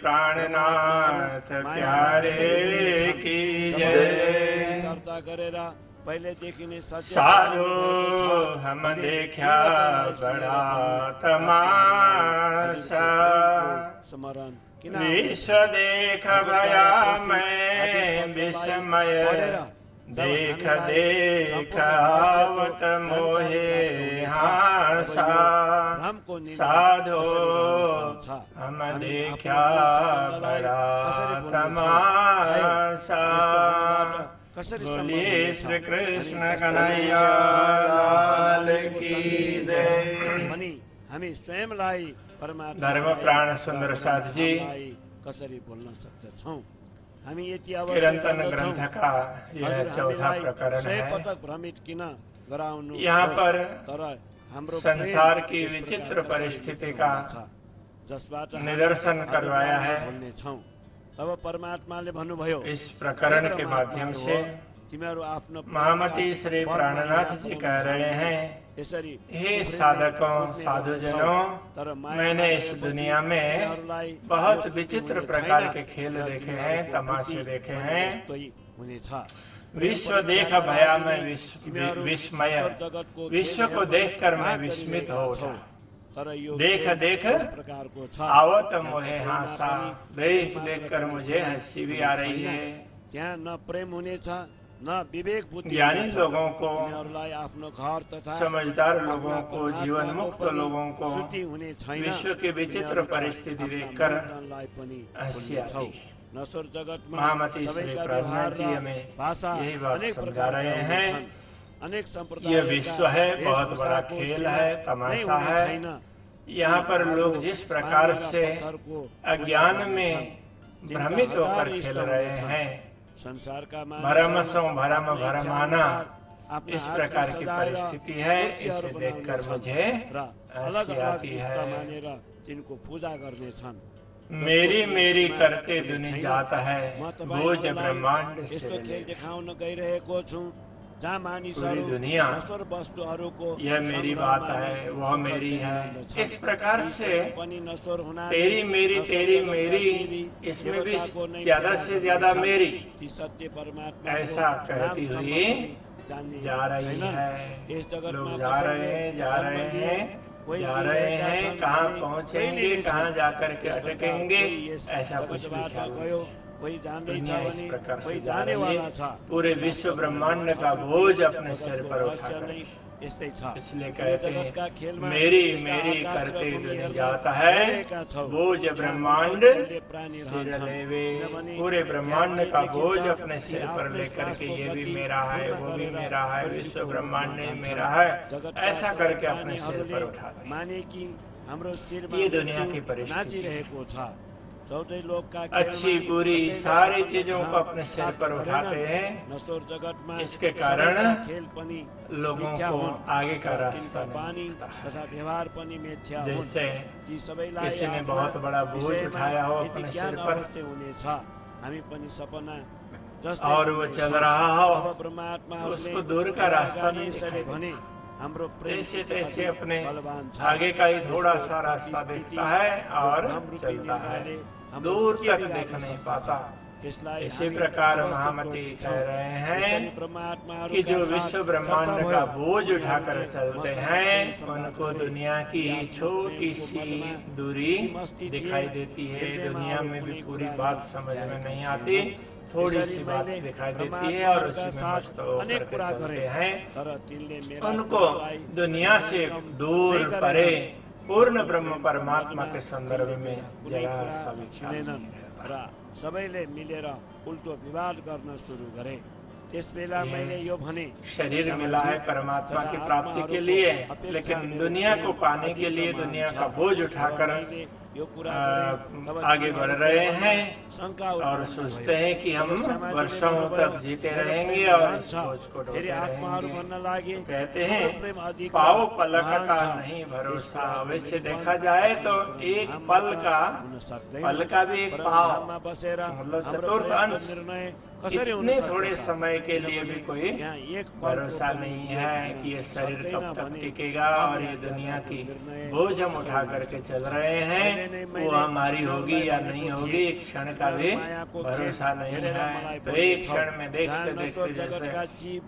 प्राणनाथ प्यारे की जय। चर्चा गरेर पहले देखिने साधु हम देखा बड़ा तमाशा, स्मरण विश्व देख भया मैं विस्मय, देख देख आवत मोहे हासा। साधो हम देखा बड़ा तमाशा। बोलिए श्री कृष्ण कन्हैया लाल की जय। हामी स्वयंलाई परमात्मा धर्म प्राण सुंदर साथ जी कसरी बोल्न सक्दछौँ? हामी यति किरंतन ग्रंथ का यह 4था प्रकरण है। पटक भ्रमित किन गराउनु? यहाँ पर तर हाम्रो संसार की विचित्र परिस्थिति का निदर्शन करवाया है। तब परमात्माले भन्नुभयो, इस प्रकरण के माध्यम से तिमीहरू आफ्नो महामती श्री प्राणनाथ जी कह रहे हैं, हे साधकों, साधुजनों, मैंने इस दुनिया में बहुत विचित्र प्रकार के खेल देखे हैं, तमाशे देखे हैं। विश्व देख भया मैं विस्मय, विश्व को देखकर मैं विस्मित हो उठा। देख देख आवत मोहे हासा, देख देख कर मुझे हंसी भी आ रही है। त्यहाँ न प्रेम हुनेछ न विवेक बुद्धि ज्ञानी लोगों को, तिनीहरूलाई आफ्नो घर तथा समझदार लोगों को, जीवन मुक्त लोगों को श्रुति हुने छैन। विश्व की विचित्र परिस्थिति देखकर मर्दनलाई पनि हंसी भुल्नेछौ। आती। नश्वर जगतमा महामती श्री सबैका प्रभुनाथ व्यवहार जी र हमें भाषा यही बात अनेक समझा प्रकारका रहे हैं। हुन्छन्। अनेक संप्रदाय यह विश्व है, बहुत बड़ा खेल है, तमाशा है। यहाँ पर लोग जिस प्रकार से अज्ञान में भ्रमित होकर खेल रहे हैं, संसार का भरमसों भरम भरमाना, इस प्रकार की परिस्थिति है। इसे देखकर मुझे हंसी आती है। तिनको पूजा गर्ने छन्। मेरी मेरी करते दुनि जाता है, बोझ ब्रह्मांड यस्तो सिर खेल ले। देखाउन गइरहेको छु जहाँ पूरी मानिसहरू दुनिया नश्वर वस्तुहरूको यह मेरी बात है, वह मेरी है। इस प्रकार से पनि नश्वर हुनाले तेरी मेरी तेरी मेरी, इसमें भी ज्यादा से ज्यादा मेरी, ती सत्य परमात्मा ऐसा कहती हुई जा रही है। लोग जा रहे हैं, जा रहे हैं, जा रहे हैं। कहाँ पहुँचेंगे, कहाँ जाकर के अटकेंगे, ऐसा कुछ भी ख्याल नहीं। कोही जान्दैछ दुनिया इस भने प्रकार कोही से जा जाने रही वाला है। छ। पूरे विश्व ब्रह्मांड का बोझ अपने सिर पर उठाकर, यस्तै छ। इसलिए कहते जगतका हैं खेलमा मेरी यसका मेरी आकाश र करते भूमिहरू दुनि जाता है, रहेका छौ। बोझ जहाँ ब्रह्मांड बहुतूल्य प्राणी सिर रहन्छन्। लेवे। किनभने पूरे ब्रह्मांड का यहाँ बोझ देखिन्छ अपने सिर कि पर आफ्नो लेकर के ये भी गति मेरा है, पूर्ण वो भी गरेर मेरा है, परिचित विश्व हुन ब्रह्मांड जान्छन्। मेरा है, जगतका ऐसा सबै करके अपने सिर प्राणीहरूले पर उठाते हैं। माने कि हाम्रो शिरमा ये दुनिया की मृत्यु परिस्थिति नाचिरहेको छ। चौधै लोकका अच्छी खेलमा बुरी कसैले सारी आफ्नो चीजों ठाउँ को अपने सिर प्राप्त पर उठाते गरेनन्। हैं। नश्वर जगतमा इसके कारण सबैका खेल पनि लोगों मिथ्या को हुन्। आगे का र रास्ता तिनका नहीं बानी मिलता है। तथा व्यवहार पनि मिथ्या हुन्। जैसे ती सबैलाई किसी ने आफ्ना बहुत बड़ा बोझ विषयमा उठाया हो यदि अपने ज्ञान सिर पर, अवश्य हुनेछ। हामी पनि सपना जस्तै और वो हुनेछौँ। चल रहा हो, अब परमात्माहरूले उसको दूर का रास्ता नहीं यसरी दिखाई भने हाम्रो प्रेम जैसे तैसे अपने बलवान छ। आगे का ही थोड़ा सा रास्ता देखता है और भ्रम चलता है, रूपी निर्णयले दूर हाम्रो तक के देख नहीं बिगार्न पाता। यसलाई इसी हामी प्रकार अवस्थित महामती गर्छौँ। कह रहे हैं यसरी परमात्माहरूका कि जो साथ विश्व ब्रह्मांड सत्ता का भयो। बोझ उठाकर उनीहरूले चलते मसँग हैं, संवाद उनको गरे। दुनिया की कि आफ्नो छोटी प्रेमको सी मनमा दूरी मस्ती दिखाई थिए। देती है। हृदयमा दुनिया अरू में भी कुनै पूरी कुरा बात समझ में ल्याएका नहीं थिएन। आती, थोड़ी यसरी सी बात मैले दिखाई देती है और उसी में परमात्माका मस्त साथ होकर अनेक के कुरा चलते गरे। हैं। तर तिनले मेरा उनको कुरालाई दुनिया से दूर नहीं गरेनन्। परे पूर्ण ब्रह्म परमात्मा के संदर्भ में कुनै जरा कुरा सा भी ख्याल सुनेनन् नहीं रहता। र सबैले मिलेर उल्टो विवाद गर्न सुरु गरे। त्यसबेला ये मैले यो भने शरीर मिला है परमात्मा की प्राप्ति के लिए, लेकिन दुनिया को पाने के लिए दुनिया का बोझ उठाकर यो कुरा आगे बढ़ रहे हैं शंका और सोचते हैं कि हम वर्षों तक जीते रहेंगे और इस बोझ को ढोते फेरि आत्माहरू रहेंगे। भन्न लागे कहते हाम्रो प्रेम हैं अधिक पाओ पलक महान का छ। नहीं भरोसा। इसका वैसे निर्बन्ध देखा जाए तो एक हाम्रो पल का, हुन सक्दैन। पल का भी एक पाव, परमधाममा बसेर मतलब हाम्रो चतुर्थ प्रेमको अंश, निर्णय कसरी हुन इतने सक्छ थोड़े त? समय के लिए भी कोई यहाँ एक पलको भरोसा पनि नहीं एक है दिन कि ये शरीर सक्दैन कब तक भने टिकेगा और ये दुनिया की बोझ हम उठा करके चल रहे हैं, वो हमारी होगी या नहीं होगी, एक क्षण का भी भरोसा नहीं है। तो एक क्षण में देखते देखते जैसे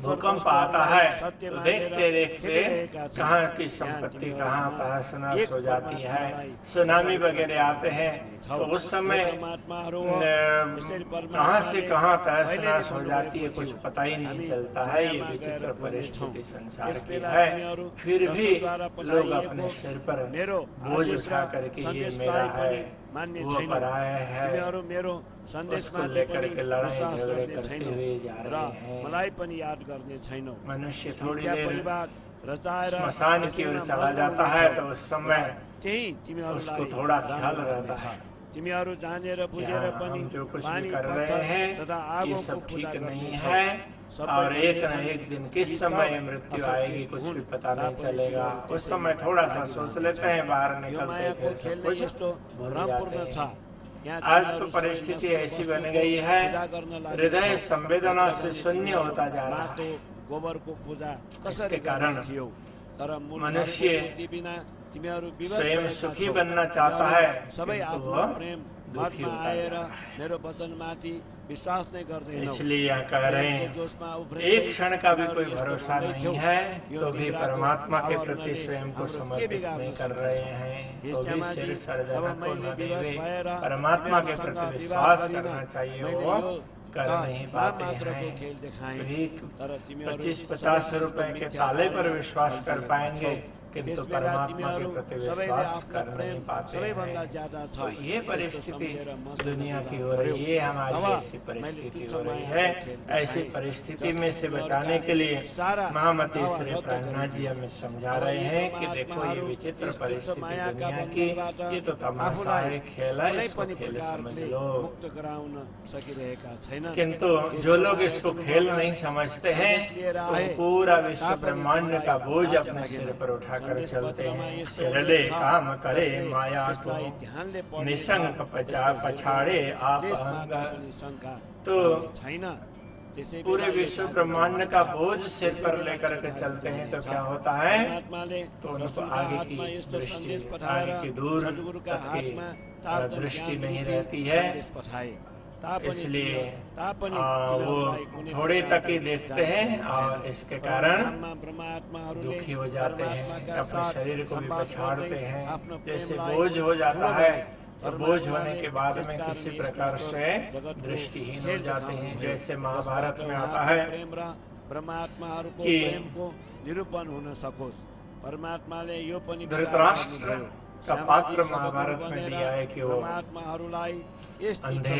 भूकंप आता है तो देखते देखते कहाँ की संपत्ति कहाँ तहस नहस हो जाती है। सुनामी वगैरह आते हैं तो उस समय कहाँ से कहाँ तहस नहस हो जाती है, कुछ पता ही नहीं चलता है। ये विचित्र परिस्थिति संसार की है। फिर भी लोग अपने सिर पर बोझ उठा करके ये मेरा है, वो पराया है, उसको लेकर के लड़ाई झगड़े करते हुए जा रहे हैं। मलाई पनि याद गर्ने छैनौ। मनुष्य थोड़ी मिथ्या देर परिवार रचाएर स्मशान की ओर चला जाता है तो उस समय त्यही तिमीहरूलाई उसको थोड़ा ख्याल जान्नु रहता पर्नेछ। है। तिमीहरू जानेर बुझेर क्या पनि हम जो कुछ पानी भी कर पत्थर रहे हैं तथा ये आगोको सब पूजा ठीक नहीं गर्नेछौ। है सबै और एक न भनिन्छन् एक दिन किस समय मृत्यु आएगी कुछ भी पता नहीं चलेगा। उस समय थोड़ा सा सोच लेते हैं, बाहर यो निकलते मायाको फिर सब खेल कुछ यस्तो भूल भ्रमपूर्ण जाते छ। हैं। यहाँ आज तिमीहरू तो परिस्थिति सबै ऐसी वस्तुको बन गई है, पूजा गर्न लाग्छौ। हृदय संवेदना से शून्य होता जा रहा माटो है। गोबरको पूजा कसरी इसके कारण गर्ने थियो? तर मूल मनुष्य धर्मको बुद्धि बिना तिमीहरू विवश स्वयं भएका सुखी छौ। बनना चाहता है, सबै किन्तु आफ्नो वह प्रेम दुखी मनमा होता आएर जा रहा है। मेरो वचनमाथि विश्वास नै गर्दैनौ। इसलिए यहाँ कह रहे हैं एक क्षण का भी कोई भरोसा नहीं है, तो भी परमात्मा के प्रति स्वयं को समर्पित नहीं कर रहे हैं, तो भी सिर सर्जन को न देवे। परमात्मा के प्रति विश्वास करना चाहिए। वो कर नहीं पाते हैं, वही 25-50 रुपए के ताले पर विश्वास कर पाएंगे, किंतु परमात्मा के प्रति विश्वास कर नहीं पाते हैं। तो ये परिस्थिति दुनिया की हो रही है, हमारी ऐसी परिस्थिति हो रही है। ऐसी परिस्थिति में से बचाने के लिए महामती श्री प्राणनाथ जी हमें समझा रहे हैं कि देखो ये विचित्र परिस्थिति दुनिया की, ये तो तमाशा है, खेल है, इसको खेल समझ लो। किंतु जो लोग इसको खेल नहीं समझते हैं तो पूरा विश्व ब्रह्मांड का बोझ अपने सिर पर उठाकर चलते हैं। सिरले काम करे माया को, निशंक पछाड़े आप अंग। तो पूरे विश्व ब्रह्मांड का बोझ सिर पर लेकर के चलते हैं तो क्या होता है, तो उनको आगे की दृष्टि, आगे की दूर तक की दृष्टि नहीं रहती है। इसलिए वो थोड़े तक ही देखते हैं और इसके कारण दुखी हो जाते हैं, अपने शरीर को भी पछाड़ते हैं। जैसे बोझ हो जाता है तो बोझ होने के बाद में किसी प्रकार से दृष्टिहीन हो जाते हैं। जैसे महाभारत में आता है कि निरूपण होना सकोस परमात्मा ने यो पनि धृतराष्ट्र का पात्र महाभारत में दिया है कि वो अंधे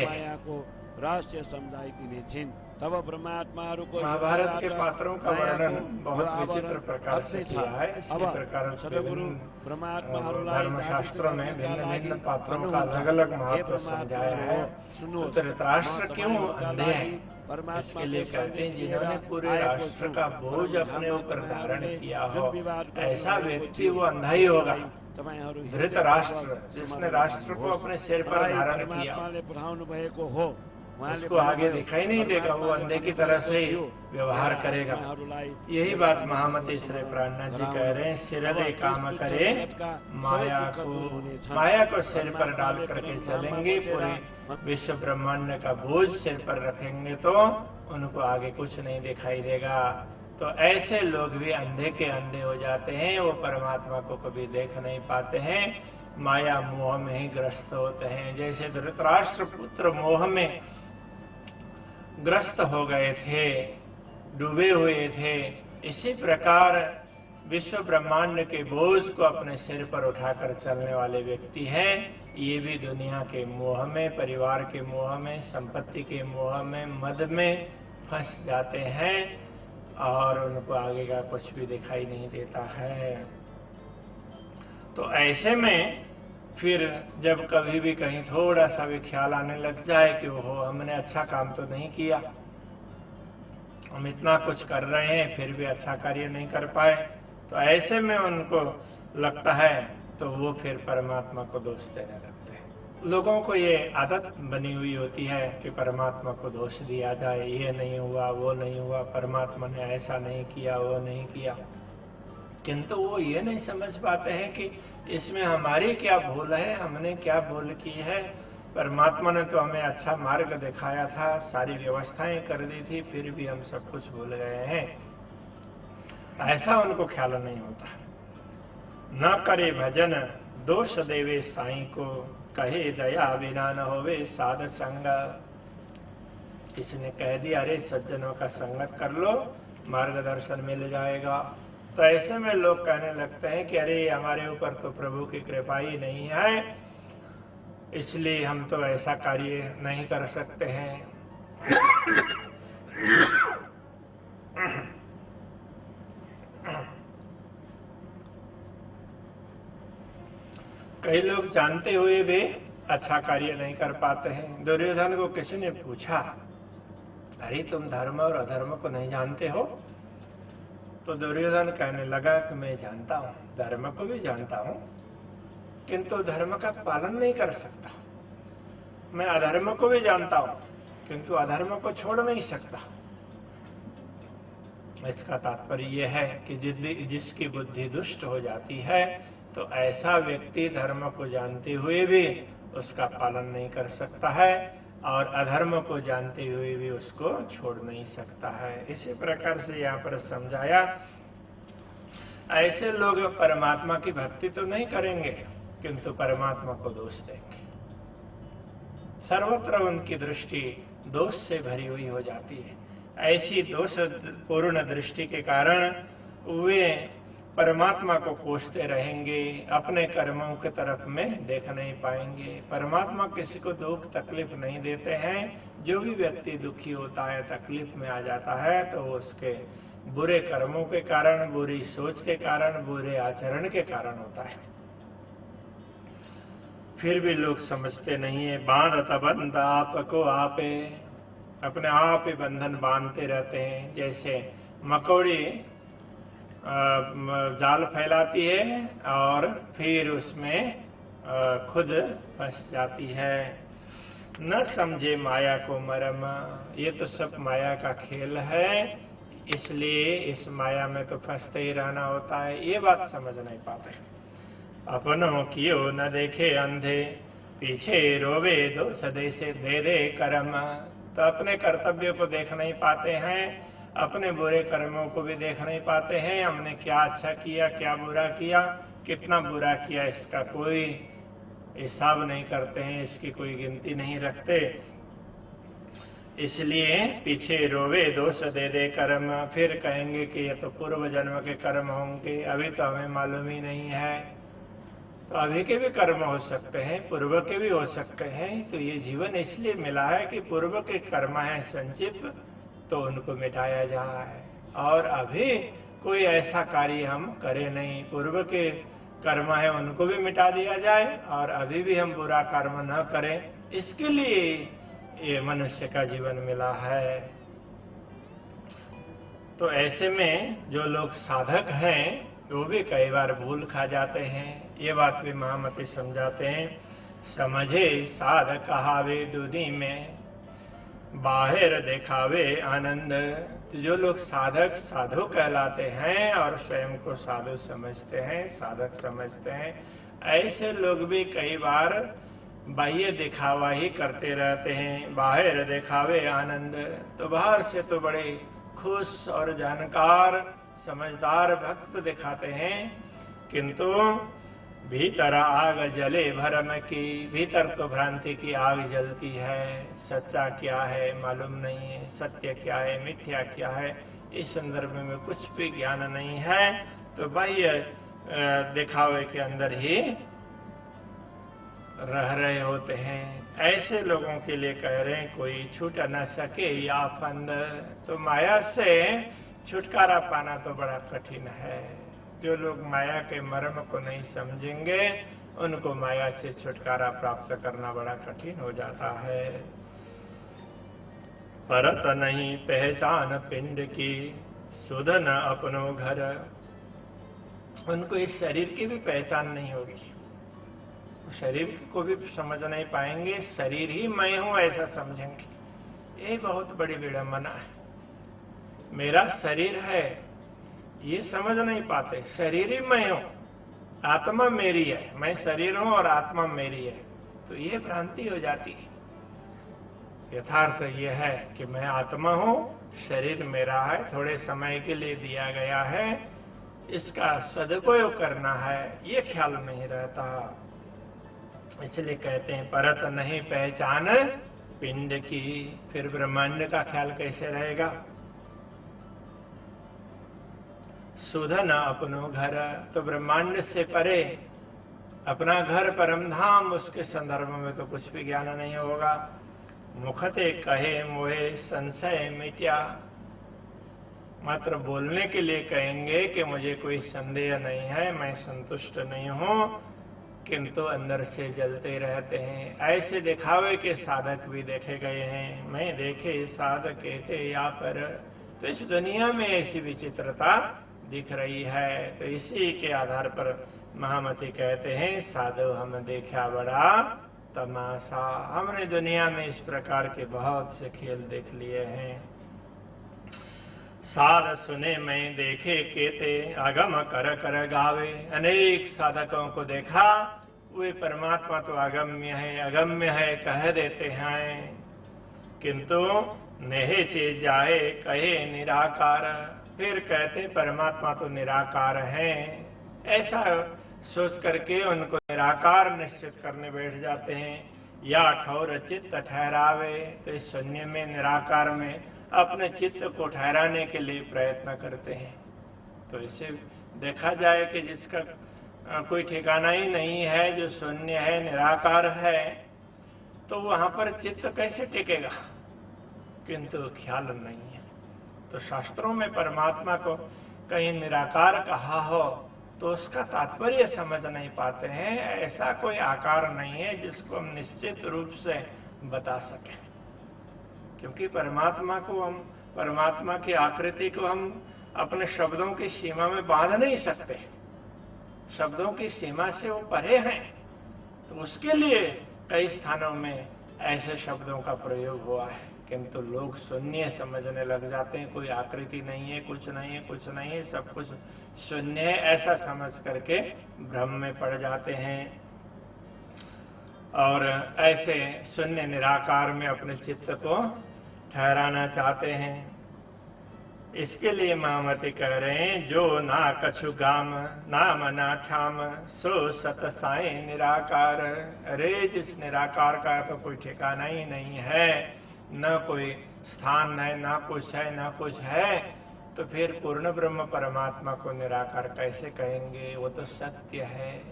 राष्ट्रीय समुदाय की निचिन तब परमात्मा को महाभारत के पात्रों का वर्णन बहुत विचित्र प्रकार से किया है। इसी प्रकार धर्मशास्त्रों में भिन्न भिन्न पात्रों का अलग अलग महत्व समझाया है। तो धृतराष्ट्र क्यों अंधे हैं, इसके लिए कहते हैं जिन्होंने पूरे राष्ट्र का बोझ अपने ऊपर धारण किया हो, ऐसा व्यक्ति वो अंधा ही होगा। धृतराष्ट्र जिसने राष्ट्र को अपने सिर पर धारण किया, उसको आगे दिखाई नहीं देगा, वो अंधे की तरह से ही व्यवहार करेगा। यही बात महामती श्री प्राणनाथ जी कह रहे हैं, सिरले काम करे माया को सिर पर डाल करके चलेंगे, पूरे विश्व ब्रह्मांड का बोझ सिर पर रखेंगे तो उनको आगे कुछ नहीं दिखाई देगा। तो ऐसे लोग भी अंधे के अंधे हो जाते हैं, वो परमात्मा को कभी देख नहीं पाते हैं, माया मोह में ही ग्रस्त होते हैं। जैसे धृतराष्ट्र पुत्र मोह में ग्रस्त हो गए थे, डूबे हुए थे, इसी प्रकार विश्व ब्रह्मांड के बोझ को अपने सिर पर उठाकर चलने वाले व्यक्ति हैं। ये भी दुनिया के मोह में, परिवार के मोह में, संपत्ति के मोह में, मद में फंस जाते हैं और उनको आगे का कुछ भी दिखाई नहीं देता है। तो ऐसे में फिर जब कभी भी कहीं थोड़ा सा भी ख्याल आने लग जाए कि वो हमने अच्छा काम तो नहीं किया, हम इतना कुछ कर रहे हैं फिर भी अच्छा कार्य नहीं कर पाए, तो ऐसे में उनको लगता है तो वो फिर परमात्मा को दोष देने लगते हैं। लोगों को ये आदत बनी हुई होती है कि परमात्मा को दोष दिया जाए, ये नहीं हुआ, वो नहीं हुआ, परमात्मा ने ऐसा नहीं किया, वो नहीं किया। किंतु वो ये नहीं समझ पाते हैं कि इसमें हमारी क्या भूल है, हमने क्या भूल की है। परमात्मा ने तो हमें अच्छा मार्ग दिखाया था, सारी व्यवस्थाएं कर दी थी, फिर भी हम सब कुछ भूल गए हैं, ऐसा उनको ख्याल नहीं होता। न करे भजन दोष देवे साईं को, कहे दया बिना न होवे साध संग। किसी ने कह दिया अरे सज्जनों का संगत कर लो, मार्गदर्शन मिल जाएगा, तो ऐसे में लोग कहने लगते हैं कि अरे हमारे ऊपर तो प्रभु की कृपा ही नहीं है, इसलिए हम तो ऐसा कार्य नहीं कर सकते हैं। कई लोग जानते हुए भी अच्छा कार्य नहीं कर पाते हैं। दुर्योधन को किसी ने पूछा, अरे तुम धर्म और अधर्म को नहीं जानते हो? तो दुर्योधन कहने लगा कि मैं जानता हूं, धर्म को भी जानता हूं, किंतु धर्म का पालन नहीं कर सकता। मैं अधर्म को भी जानता हूं, किंतु अधर्म को छोड़ नहीं सकता। इसका तात्पर्य यह है कि जिसकी बुद्धि दुष्ट हो जाती है तो ऐसा व्यक्ति धर्म को जानते हुए भी उसका पालन नहीं कर सकता है और अधर्म को जानते हुए भी उसको छोड़ नहीं सकता है। इसी प्रकार से यहाँ पर समझाया, ऐसे लोग परमात्मा की भक्ति तो नहीं करेंगे किंतु परमात्मा को दोष देंगे। सर्वत्र उनकी दृष्टि दोष से भरी हुई हो जाती है। ऐसी दोष पूर्ण दृष्टि के कारण वे परमात्मा को कोसते रहेंगे, अपने कर्मों की तरफ में देख नहीं पाएंगे। परमात्मा किसी को दुख तकलीफ नहीं देते हैं। जो भी व्यक्ति दुखी होता है, तकलीफ में आ जाता है, तो उसके बुरे कर्मों के कारण, बुरी सोच के कारण, बुरे आचरण के कारण होता है। फिर भी लोग समझते नहीं है। बांधत बंध आपको आपे, अपने आप ही बंधन बांधते रहते हैं। जैसे मकोड़ी जाल फैलाती है और फिर उसमें खुद फंस जाती है। न समझे माया को मरम, ये तो सब माया का खेल है, इसलिए इस माया में तो फंसते ही रहना होता है। ये बात समझ नहीं पाते। अपनों कियो न देखे अंधे, पीछे रोवे दो सदे से दे दे कर्म। तो अपने कर्तव्य को देख नहीं पाते हैं, अपने बुरे कर्मों को भी देख नहीं पाते हैं। हमने क्या अच्छा किया, क्या बुरा किया, कितना बुरा किया, इसका कोई हिसाब नहीं करते हैं, इसकी कोई गिनती नहीं रखते। इसलिए पीछे रोवे दोष दे दे कर्म। फिर कहेंगे कि ये तो पूर्व जन्म के कर्म होंगे, अभी तो हमें मालूम ही नहीं है। तो अभी के भी कर्म हो सकते हैं, पूर्व के भी हो सकते हैं। तो ये जीवन इसलिए मिला है कि पूर्व के कर्म हैं संचित, तो उनको मिटाया जाए। और अभी कोई ऐसा कार्य हम करें नहीं, पूर्व के कर्म है उनको भी मिटा दिया जाए, और अभी भी हम बुरा कर्म न करें, इसके लिए ये मनुष्य का जीवन मिला है। तो ऐसे में जो लोग साधक हैं वो भी कई बार भूल खा जाते हैं। ये बात भी महामती समझाते हैं। समझे साध कहावे दूधी में, बाहर दिखावे आनंद। तो जो लोग साधक साधु कहलाते हैं और स्वयं को साधु समझते हैं, साधक समझते हैं, ऐसे लोग भी कई बार बाह्य दिखावा ही करते रहते हैं। बाहर दिखावे आनंद, तो बाहर से तो बड़े खुश और जानकार समझदार भक्त दिखाते हैं, किंतु भीतर आग जले भरम की। भीतर तो भ्रांति की आग जलती है। सच्चा क्या है मालूम नहीं है, सत्य क्या है, मिथ्या क्या है, इस संदर्भ में कुछ भी ज्ञान नहीं है। तो बाह्य दिखावे के अंदर ही रह रहे होते हैं। ऐसे लोगों के लिए कह रहे हैं कोई छूट न सके या फंद। तो माया से छुटकारा पाना तो बड़ा कठिन है। जो लोग माया के मर्म को नहीं समझेंगे, उनको माया से छुटकारा प्राप्त करना बड़ा कठिन हो जाता है। परत नहीं पहचान पिंड की, सुध न अपनो घर। उनको इस शरीर की भी पहचान नहीं होगी, शरीर को भी समझ नहीं पाएंगे। शरीर ही मैं हूं ऐसा समझेंगे। ये बहुत बड़ी विडंबना है। मेरा शरीर है ये समझ नहीं पाते। शरीर ही मैं हूं, आत्मा मेरी है। मैं शरीर हूं और आत्मा मेरी है, तो ये भ्रांति हो जाती है। यथार्थ ये है कि मैं आत्मा हूं, शरीर मेरा है, थोड़े समय के लिए दिया गया है, इसका सदुपयोग करना है, ये ख्याल नहीं रहता। इसलिए कहते हैं परत नहीं पहचान पिंड की। फिर ब्रह्मांड का ख्याल कैसे रहेगा। सुध न अपनो घर, तो ब्रह्मांड से परे अपना घर परमधाम, उसके संदर्भ में तो कुछ भी ज्ञान नहीं होगा। मुखते कहे मोहे संशय मिट्या, मात्र बोलने के लिए कहेंगे कि मुझे कोई संदेह नहीं है, मैं संतुष्ट नहीं हूं, किंतु अंदर से जलते रहते हैं। ऐसे दिखावे के साधक भी देखे गए हैं। मैं देखे साधक कहते या पर। तो इस दुनिया में ऐसी विचित्रता दिख रही है। तो इसी के आधार पर महामती कहते हैं साधु हम देखा बड़ा तमाशा। हमने दुनिया में इस प्रकार के बहुत से खेल देख लिए हैं। साध सुने मैं देखे केते, आगम कर कर गावे। अनेक साधकों को देखा, वे परमात्मा तो अगम्य है कह देते हैं, किंतु नेहे चीज जाए कहे निराकार। फिर कहते परमात्मा तो निराकार है, ऐसा सोच करके उनको निराकार निश्चित करने बैठ जाते हैं। या ठौर चित्त ठहरावे, तो इस शून्य में, निराकार में अपने चित्त को ठहराने के लिए प्रयत्न करते हैं। तो इसे देखा जाए कि जिसका कोई ठिकाना ही नहीं है, जो शून्य है, निराकार है, तो वहां पर चित्त कैसे टिकेगा? किंतु ख्याल नहीं है। तो शास्त्रों में परमात्मा को कहीं निराकार कहा हो तो उसका तात्पर्य समझ नहीं पाते हैं। ऐसा कोई आकार नहीं है जिसको हम निश्चित रूप से बता सकें, क्योंकि परमात्मा की आकृति को हम अपने शब्दों की सीमा में बांध नहीं सकते। शब्दों की सीमा से वो परे हैं। तो उसके लिए कई स्थानों में ऐसे शब्दों का प्रयोग हुआ है, किंतु लोग शून्य समझने लग जाते हैं। कोई आकृति नहीं है, कुछ नहीं है, कुछ नहीं है, सब कुछ शून्य है, ऐसा समझ करके भ्रम में पड़ जाते हैं और ऐसे शून्य निराकार में अपने चित्त को ठहराना चाहते हैं। इसके लिए महामती कह रहे हैं, जो ना कछु गाम नाम ना ठाम सो सत साई निराकार। अरे जिस निराकार का तो कोई ठिकाना ही नहीं है, न कोई स्थान है, ना कुछ है, ना कुछ है, तो फिर पूर्ण ब्रह्म परमात्मा को निराकार कैसे कहेंगे? वो तो सत्य है।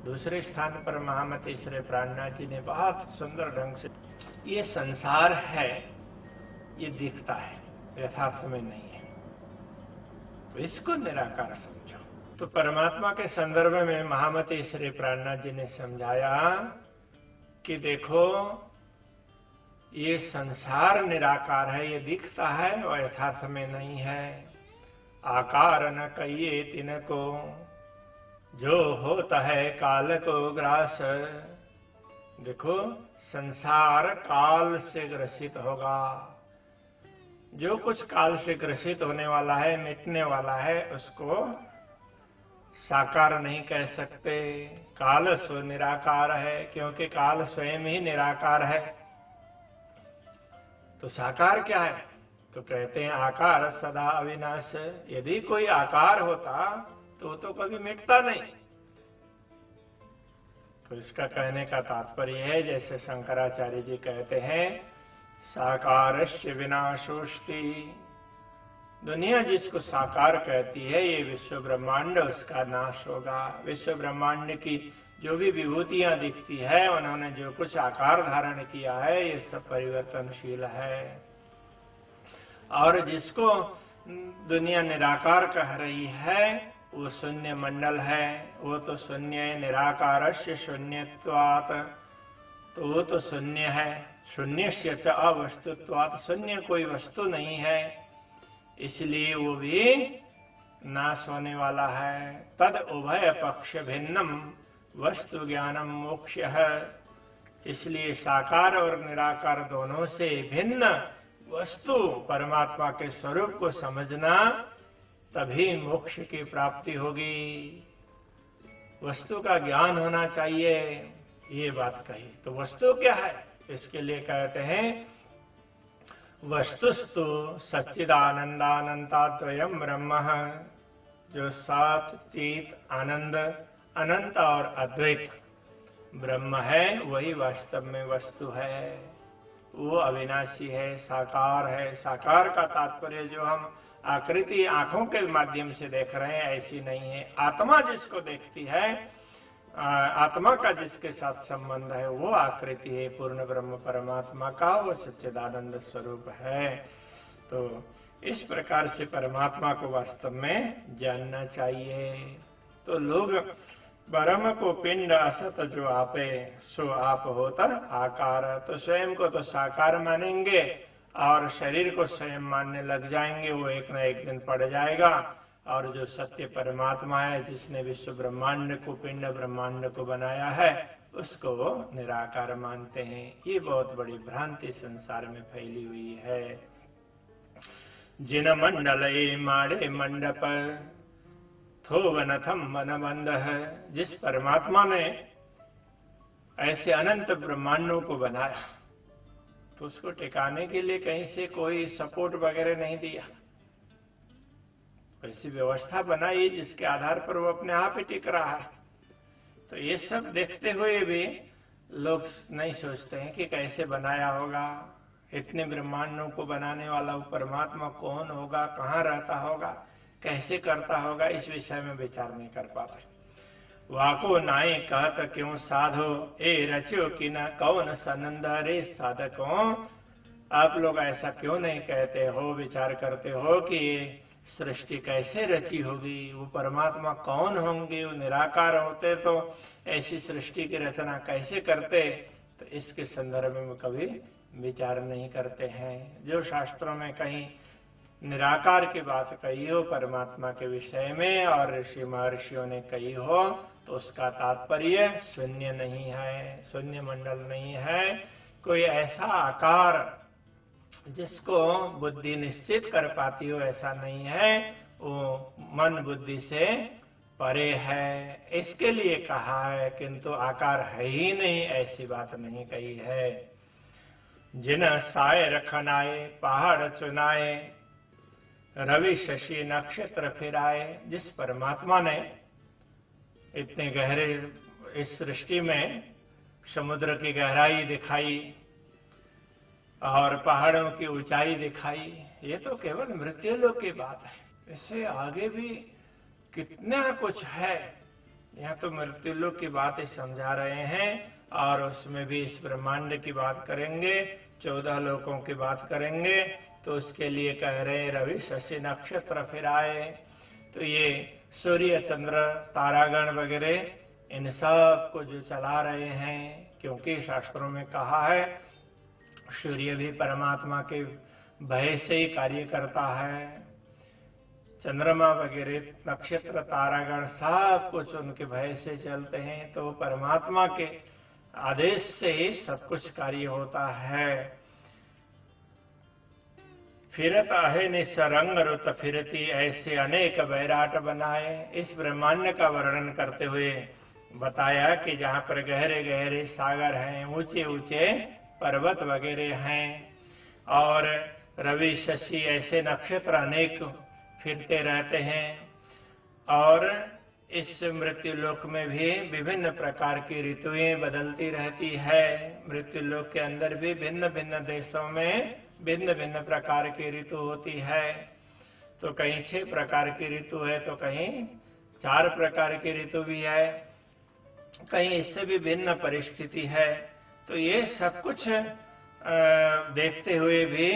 दूसरे स्थान पर महामती श्री प्राणनाथ जी ने बहुत सुंदर ढंग से, ये संसार है, ये दिखता है, यथार्थ में नहीं है, तो इसको निराकार समझो। तो परमात्मा के संदर्भ में महामती श्री प्राणनाथ जी ने समझाया कि देखो, ये संसार निराकार है, ये दिखता है और यथार्थ में नहीं है। आकार न कहिए तिनको, जो होता है काल को ग्रास। देखो, संसार काल से ग्रसित होगा। जो कुछ काल से ग्रसित होने वाला है, मिटने वाला है, उसको साकार नहीं कह सकते। काल स्व निराकार है, क्योंकि काल स्वयं ही निराकार है। तो साकार क्या है? तो कहते हैं आकार सदा अविनाश। यदि कोई आकार होता तो कभी मिटता नहीं। तो इसका कहने का तात्पर्य है, जैसे शंकराचार्य जी कहते हैं, साकारस्य विनाशोस्ति। दुनिया जिसको साकार कहती है, ये विश्व ब्रह्मांड, उसका नाश होगा। विश्व ब्रह्मांड की जो भी विभूतियां दिखती है, उन्होंने जो कुछ आकार धारण किया है, ये सब परिवर्तनशील है। और जिसको दुनिया निराकार कह रही है, वो शून्य मंडल है। वो तो शून्य है, निराकारस्य शून्यत्वात्, तो वो तो शून्य है। शून्यस्य च अवस्तुत्वात्, शून्य कोई वस्तु नहीं है, इसलिए वो भी नाश होने वाला है। तद उभय पक्ष भिन्नम वस्तु ज्ञानम मोक्ष है। इसलिए साकार और निराकार दोनों से भिन्न वस्तु परमात्मा के स्वरूप को समझना, तभी मोक्ष की प्राप्ति होगी। वस्तु का ज्ञान होना चाहिए, ये बात कही। तो वस्तु क्या है? इसके लिए कहते हैं, वस्तुस्तु सच्चिदानंदानंताद्वयम् ब्रह्म। जो सात चित आनंद, अनंत और अद्वैत ब्रह्म है, वही वास्तव में वस्तु है। वो अविनाशी है, साकार है। साकार का तात्पर्य जो हम आकृति आंखों के माध्यम से देख रहे हैं, ऐसी नहीं है। आत्मा जिसको देखती है, आत्मा का जिसके साथ संबंध है, वो आकृति है पूर्ण ब्रह्म परमात्मा का, वो सच्चिदानंद स्वरूप है। तो इस प्रकार से परमात्मा को वास्तव में जानना चाहिए। तो लोग ब्रह्म को पिंड असत जो आपे सो आप होता आकार, तो स्वयं को तो साकार मानेंगे और शरीर को स्वयं मानने लग जाएंगे। वो एक न एक दिन पड़ जाएगा। और जो सत्य परमात्मा है, जिसने विश्व ब्रह्मांड को, पिंड ब्रह्मांड को बनाया है, उसको वो निराकार मानते हैं। ये बहुत बड़ी भ्रांति संसार में फैली हुई है। जिन मंडले माड़े मंडप थोवनथम वनबंध है। जिस परमात्मा ने ऐसे अनंत ब्रह्मांडों को बनाया, तो उसको टिकाने के लिए कहीं से कोई सपोर्ट वगैरह नहीं दिया। ऐसी व्यवस्था बनाई जिसके आधार पर वो अपने आप ही टिक रहा है। तो ये सब देखते हुए भी लोग नहीं सोचते हैं कि कैसे बनाया होगा, इतने ब्रह्मांडों को बनाने वाला वो परमात्मा कौन होगा, कहाँ रहता होगा, कैसे करता होगा, इस विषय में विचार नहीं कर पाते। वाको नाई कहत क्यों साधो, ए रचो कि न कौन सनंद, रे साधकों आप लोग ऐसा क्यों नहीं कहते हो, विचार करते हो कि सृष्टि कैसे रची होगी, वो परमात्मा कौन होंगे, वो निराकार होते तो ऐसी सृष्टि की रचना कैसे करते। तो इसके संदर्भ में कभी विचार नहीं करते हैं। जो शास्त्रों में कहीं निराकार की बात कही हो परमात्मा के विषय में और ऋषि महर्षियों ने कही हो, तो उसका तात्पर्य शून्य नहीं है, शून्य मंडल नहीं है, कोई ऐसा आकार जिसको बुद्धि निश्चित कर पाती हो ऐसा नहीं है, वो मन बुद्धि से परे है, इसके लिए कहा है। किंतु आकार है ही नहीं ऐसी बात नहीं कही है। जिन साय रखनाए पहाड़ चुनाए, रवि शशि नक्षत्र फिराए, जिस परमात्मा ने इतने गहरे इस सृष्टि में समुद्र की गहराई दिखाई और पहाड़ों की ऊंचाई दिखाई, ये तो केवल मृत्युलोक की बात है। इससे आगे भी कितना कुछ है। यहाँ तो मृत्युलोक की बात ही समझा रहे हैं और उसमें भी इस ब्रह्मांड की बात करेंगे, 14 लोकों की बात करेंगे। तो उसके लिए कह रहे हैं रवि शशि नक्षत्र फिराए। तो ये सूर्य चंद्र तारागण वगैरह इन सब को जो चला रहे हैं, क्योंकि शास्त्रों में कहा है सूर्य भी परमात्मा के भय से ही कार्य करता है, चंद्रमा वगैरह नक्षत्र तारागण सब कुछ उनके भय से चलते हैं। तो परमात्मा के आदेश से ही सब कुछ कार्य होता है। फिरत है निसरंग रुत फिरती, ऐसे अनेक बैराट बनाए। इस ब्रह्मांड का वर्णन करते हुए बताया कि जहाँ पर गहरे गहरे सागर हैं, ऊंचे ऊंचे पर्वत वगैरह हैं और रवि शशि ऐसे नक्षत्र अनेक फिरते रहते हैं। और इस मृत्युलोक में भी विभिन्न प्रकार की ऋतुएं बदलती रहती है। मृत्युलोक के अंदर भी भिन्न भिन्न देशों में भिन्न भिन्न प्रकार की ऋतु होती है। तो कहीं 6 प्रकार की ऋतु है, तो कहीं 4 प्रकार की ऋतु भी है, कहीं इससे भी भिन्न परिस्थिति है। तो ये सब कुछ देखते हुए भी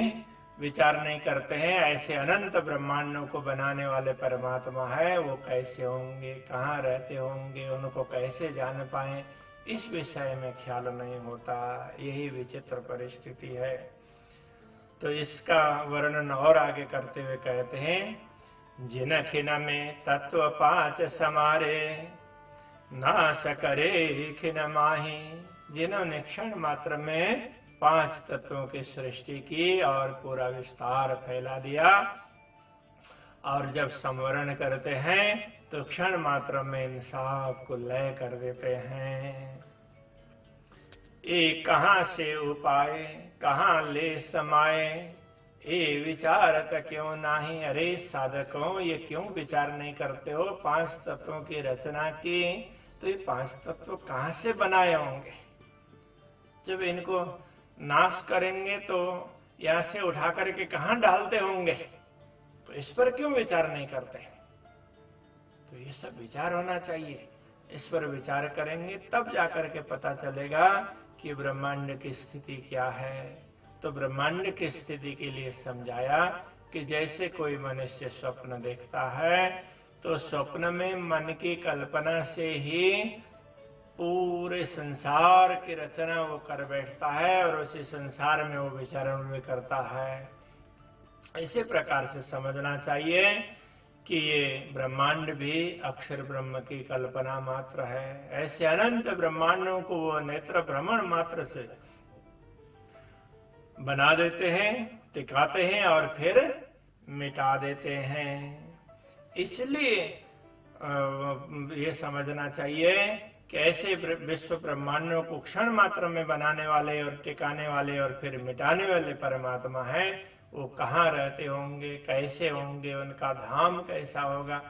विचार नहीं करते हैं। ऐसे अनंत ब्रह्मांडों को बनाने वाले परमात्मा है, वो कैसे होंगे, कहाँ रहते होंगे, उनको कैसे जान पाए, इस विषय में ख्याल नहीं होता। यही विचित्र परिस्थिति है। तो इसका वर्णन और आगे करते हुए कहते हैं जिन खिन में तत्व 5 समारे, नाश करे खिन माही। जिन्होंने क्षण मात्र में 5 तत्वों की सृष्टि की और पूरा विस्तार फैला दिया, और जब संवरण करते हैं तो क्षण मात्र में इन सब को लय कर देते हैं। ये कहाँ से उपाय कहाँ ले समाये, ये विचारत क्यों नहीं। अरे साधकों, ये क्यों विचार नहीं करते हो? 5 तत्वों की रचना की, तो ये 5 तत्व कहाँ से बनाए होंगे? जब इनको नाश करेंगे तो यहाँ से उठा करके कहाँ डालते होंगे? तो इस पर क्यों विचार नहीं करते? तो ये सब विचार होना चाहिए। इस पर विचार करेंगे तब जाकर के पता चलेगा कि ब्रह्मांड की स्थिति क्या है। तो ब्रह्मांड की स्थिति के लिए समझाया कि जैसे कोई मनुष्य स्वप्न देखता है, तो स्वप्न में मन की कल्पना से ही पूरे संसार की रचना वो कर बैठता है और उसी संसार में वो विचरण भी करता है। इसी प्रकार से समझना चाहिए कि ये ब्रह्मांड भी अक्षर ब्रह्म की कल्पना मात्र है। ऐसे अनंत ब्रह्मांडों को वो नेत्र भ्रमण मात्र से बना देते हैं, टिकाते हैं और फिर मिटा देते हैं। इसलिए ये समझना चाहिए कि ऐसे विश्व ब्रह्मांडों को क्षण मात्र में बनाने वाले और टिकाने वाले और फिर मिटाने वाले परमात्मा है, वो कहाँ रहते होंगे, कैसे होंगे, उनका धाम कैसा होगा,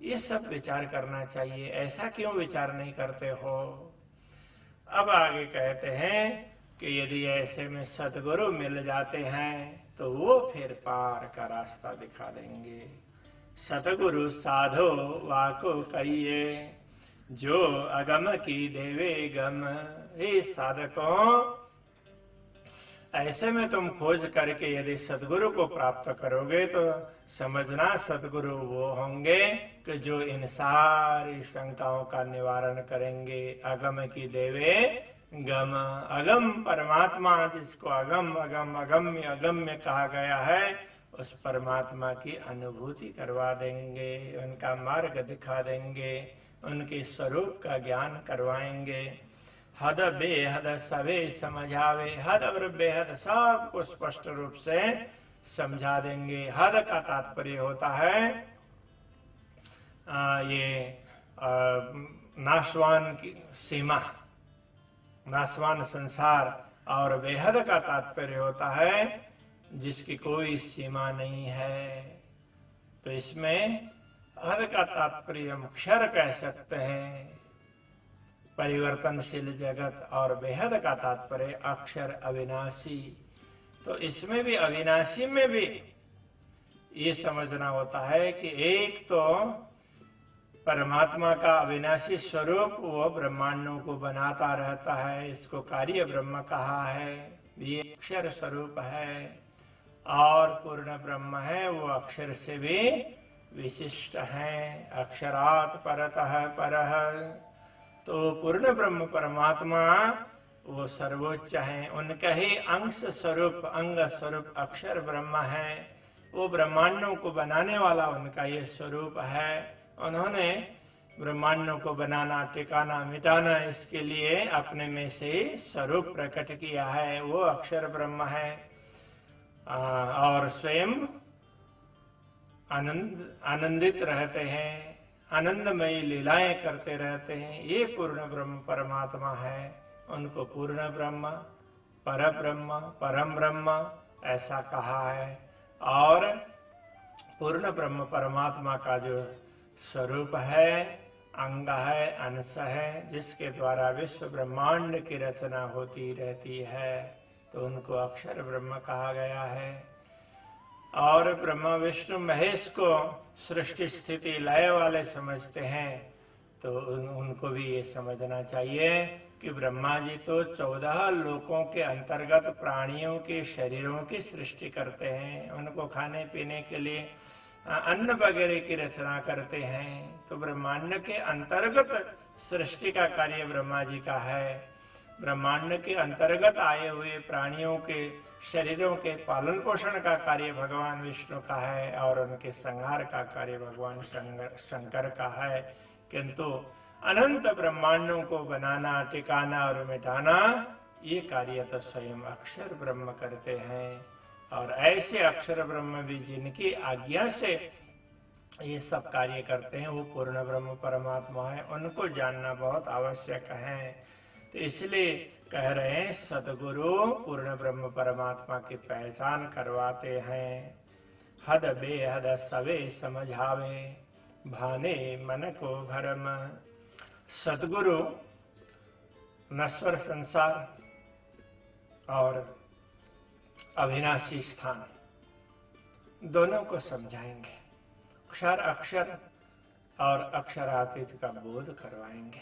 ये सब विचार करना चाहिए। ऐसा क्यों विचार नहीं करते हो? अब आगे कहते हैं कि यदि ऐसे में सदगुरु मिल जाते हैं तो वो फिर पार का रास्ता दिखा देंगे। सतगुरु साधो वाको कहिए, जो अगम की देवे गम। हे साधकों, ऐसे में तुम खोज करके यदि सदगुरु को प्राप्त करोगे तो समझना सदगुरु वो होंगे कि जो इन सारी शंकाओं का निवारण करेंगे। अगम की देवे गम, अगम परमात्मा, जिसको अगम अगम अगम्य अगम्य कहा गया है, उस परमात्मा की अनुभूति करवा देंगे, उनका मार्ग दिखा देंगे, उनके स्वरूप का ज्ञान करवाएंगे। हद बेहद सवे समझावे, हद और बेहद सबको स्पष्ट रूप से समझा देंगे। हद का तात्पर्य होता है नाशवान की सीमा, नाशवान संसार, और बेहद का तात्पर्य होता है जिसकी कोई सीमा नहीं है। तो इसमें हद का तात्पर्य हम क्षर कह सकते हैं, परिवर्तनशील जगत, और बेहद का तात्पर्य अक्षर अविनाशी। तो इसमें भी अविनाशी में भी ये समझना होता है कि एक तो परमात्मा का अविनाशी स्वरूप वो ब्रह्मांडों को बनाता रहता है, इसको कार्य ब्रह्म कहा है, ये अक्षर स्वरूप है। और पूर्ण ब्रह्म है, वो अक्षर से भी विशिष्ट है, अक्षरात् परतः परः। तो पूर्ण ब्रह्म परमात्मा वो सर्वोच्च है, उनका ही अंश स्वरूप अंग स्वरूप अक्षर ब्रह्म है, वो ब्रह्मांडों को बनाने वाला उनका ये स्वरूप है। उन्होंने ब्रह्मांडों को बनाना, टिकाना, मिटाना, इसके लिए अपने में से स्वरूप प्रकट किया है, वो अक्षर ब्रह्म है। और स्वयं आनंदित रहते हैं, आनंदमयी लीलाएं करते रहते हैं, ये पूर्ण ब्रह्म परमात्मा है। उनको पूर्ण ब्रह्म, पर ब्रह्म, परम ब्रह्म ऐसा कहा है। और पूर्ण ब्रह्म परमात्मा का जो स्वरूप है, अंग है, अंश है, जिसके द्वारा विश्व ब्रह्मांड की रचना होती रहती है, तो उनको अक्षर ब्रह्म कहा गया है। और ब्रह्मा विष्णु महेश को सृष्टि स्थिति लय वाले समझते हैं, तो उनको भी ये समझना चाहिए कि ब्रह्मा जी तो 14 लोकों के अंतर्गत प्राणियों के शरीरों की सृष्टि करते हैं, उनको खाने पीने के लिए अन्न वगैरह की रचना करते हैं। तो ब्रह्मांड के अंतर्गत सृष्टि का कार्य ब्रह्मा जी का है। ब्रह्मांड के अंतर्गत आए हुए प्राणियों के शरीरों के पालन पोषण का कार्य भगवान विष्णु का है, और उनके संहार का कार्य भगवान शंकर का है। किंतु अनंत ब्रह्मांडों को बनाना, टिकाना और मिटाना, ये कार्य तो स्वयं अक्षर ब्रह्म करते हैं। और ऐसे अक्षर ब्रह्म भी जिनकी आज्ञा से ये सब कार्य करते हैं, वो पूर्ण ब्रह्म परमात्मा है, उनको जानना बहुत आवश्यक है। तो इसलिए कह रहे हैं सदगुरु पूर्ण ब्रह्म परमात्मा की पहचान करवाते हैं। हद बेहद सवे समझावे, भाने मन को भरम। सदगुरु नश्वर संसार और अविनाशी स्थान दोनों को समझाएंगे, अक्षर अक्षर और अक्षरातीत का बोध करवाएंगे,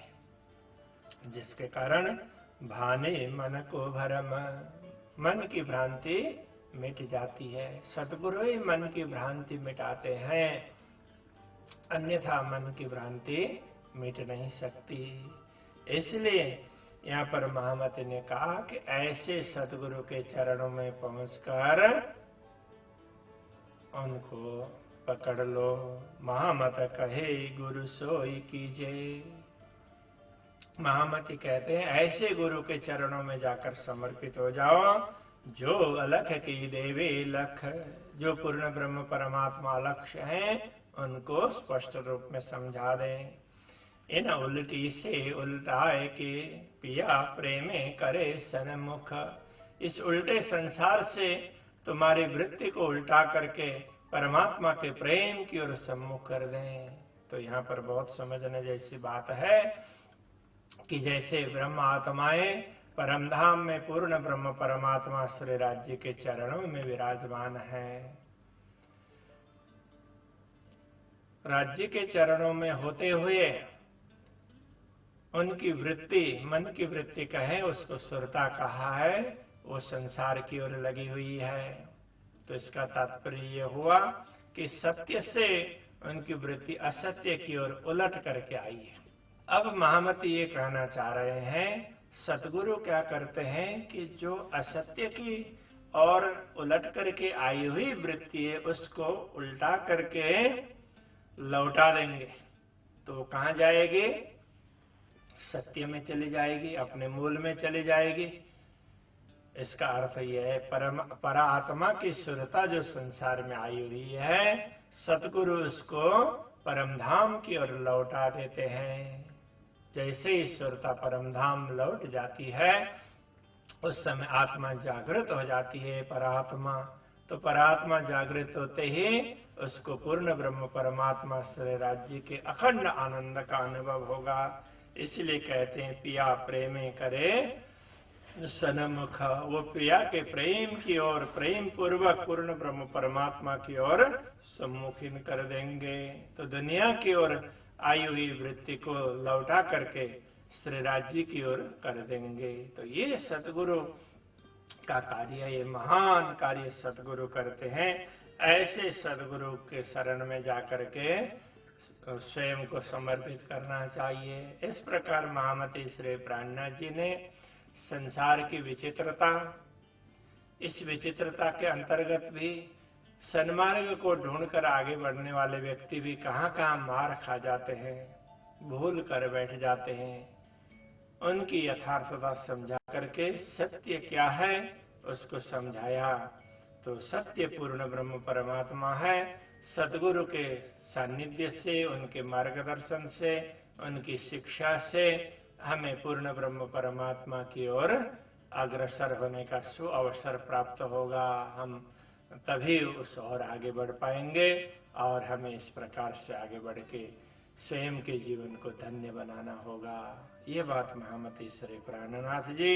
जिसके कारण भाने मन को भरम, मन की भ्रांति मिट जाती है। सतगुरु ही मन की भ्रांति मिटाते हैं, अन्यथा मन की भ्रांति मिट नहीं सकती। इसलिए यहाँ पर महामति ने कहा कि ऐसे सतगुरु के चरणों में पहुंचकर उनको पकड़ लो। महामत कहे गुरु सोई कीजे। महामति कहते हैं ऐसे गुरु के चरणों में जाकर समर्पित हो जाओ, जो अलख की देवी लख, जो पूर्ण ब्रह्म परमात्मा लक्ष्य हैं, उनको स्पष्ट रूप में समझा दें। इन उल्टी से उल्टाए के पिया प्रेमे करे सन्मुख। इस उल्टे संसार से तुम्हारी वृत्ति को उल्टा करके परमात्मा के प्रेम की ओर सम्मुख कर दें। तो यहाँ पर बहुत समझने जैसी बात है। कि जैसे ब्रह्म आत्माएं परमधाम में पूर्ण ब्रह्म परमात्मा श्री राज्य के चरणों में विराजमान है। राज्य के चरणों में होते हुए उनकी वृत्ति, मन की वृत्ति कहे उसको सुरता कहा है, वो संसार की ओर लगी हुई है। तो इसका तात्पर्य ये हुआ कि सत्य से उनकी वृत्ति असत्य की ओर उलट करके आई है। अब महामती ये कहना चाह रहे हैं, सतगुरु क्या करते हैं कि जो असत्य की और उलट करके आई हुई वृत्ति है उसको उल्टा करके लौटा देंगे। तो कहां जाएगी? सत्य में चली जाएगी, अपने मूल में चली जाएगी। इसका अर्थ यह है परात्मा की सुरता जो संसार में आई हुई है, सतगुरु उसको परमधाम की ओर लौटा देते हैं। जैसे ही सुरता परमधाम लौट जाती है उस समय आत्मा जागृत हो जाती है, परात्मा। तो परात्मा जागृत होते ही उसको पूर्ण ब्रह्म परमात्मा श्री राज्य के अखंड आनंद का अनुभव होगा। इसलिए कहते हैं पिया प्रेमे करे सनमुख। वो प्रिया के प्रेम की ओर, प्रेम पूर्वक पूर्ण ब्रह्म परमात्मा की ओर सम्मुखीन कर देंगे। तो दुनिया की ओर आई हुई वृत्ति को लौटा करके श्री राज्य की ओर कर देंगे। तो ये सतगुरु का कार्य, ये महान कार्य सतगुरु करते हैं। ऐसे सतगुरु के शरण में जाकर के स्वयं को समर्पित करना चाहिए। इस प्रकार महामती श्री प्राणनाथ जी ने संसार की विचित्रता, इस विचित्रता के अंतर्गत भी सन्मार्ग को ढूंढकर आगे बढ़ने वाले व्यक्ति भी कहां-कहां मार खा जाते हैं, भूल कर बैठ जाते हैं, उनकी यथार्थता समझा करके सत्य क्या है उसको समझाया। तो सत्य पूर्ण ब्रह्म परमात्मा है। सद्गुरु के सानिध्य से, उनके मार्गदर्शन से, उनकी शिक्षा से हमें पूर्ण ब्रह्म परमात्मा की ओर अग्रसर होने का सुअवसर प्राप्त होगा। हम तभी उस ओर आगे बढ़ पाएंगे और हमें इस प्रकार से आगे बढ़ के स्वयं के जीवन को धन्य बनाना होगा। ये बात महामती श्री प्राणनाथ जी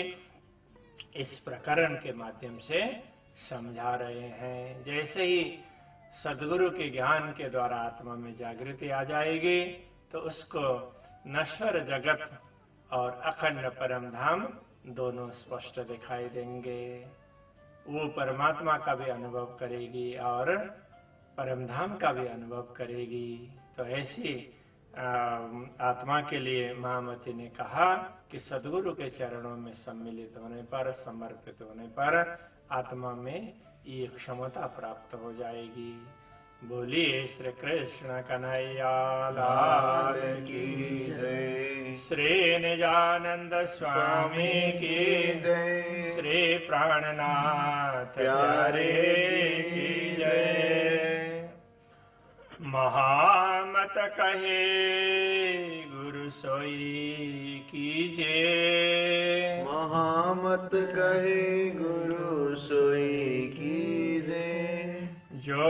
इस प्रकरण के माध्यम से समझा रहे हैं। जैसे ही सद्गुरु के ज्ञान के द्वारा आत्मा में जागृति आ जाएगी तो उसको नश्वर जगत और अखंड परम धाम दोनों स्पष्ट दिखाई देंगे। वो परमात्मा का भी अनुभव करेगी और परम धाम का भी अनुभव करेगी। तो ऐसी आत्मा के लिए महामती ने कहा कि सद्गुरु के चरणों में सम्मिलित होने पर, समर्पित होने पर आत्मा में ये क्षमता प्राप्त हो जाएगी। बोलिए श्री कृष्ण कन्हैया लाल की जय, श्री निजानंद स्वामी की जय, श्री प्राणनाथ प्यारे की जय। महामत कहे गुरु सोई कीजे, महामत कहे गुरु सोई कीजे, जो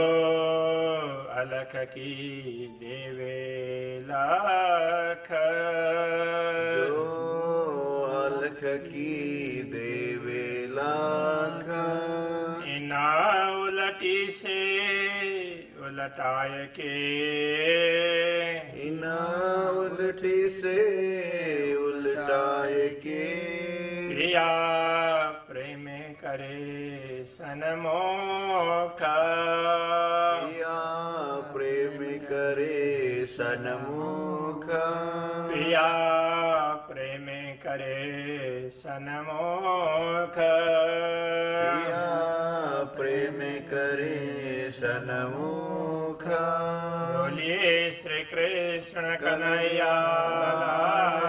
अलख की देवे लाख, जो अलख की देवे लाख, इना उलटी से उलटाए के, इना उलटी से उलटाए के, प्रिया प्रेम करे सनमोख, प्रिया प्रेम करे सनमुख, प्रिया प्रेम करे सनमोख, प्रिया प्रेम करे सनमुख। बोलिए श्री कृष्ण कन्हैया लाल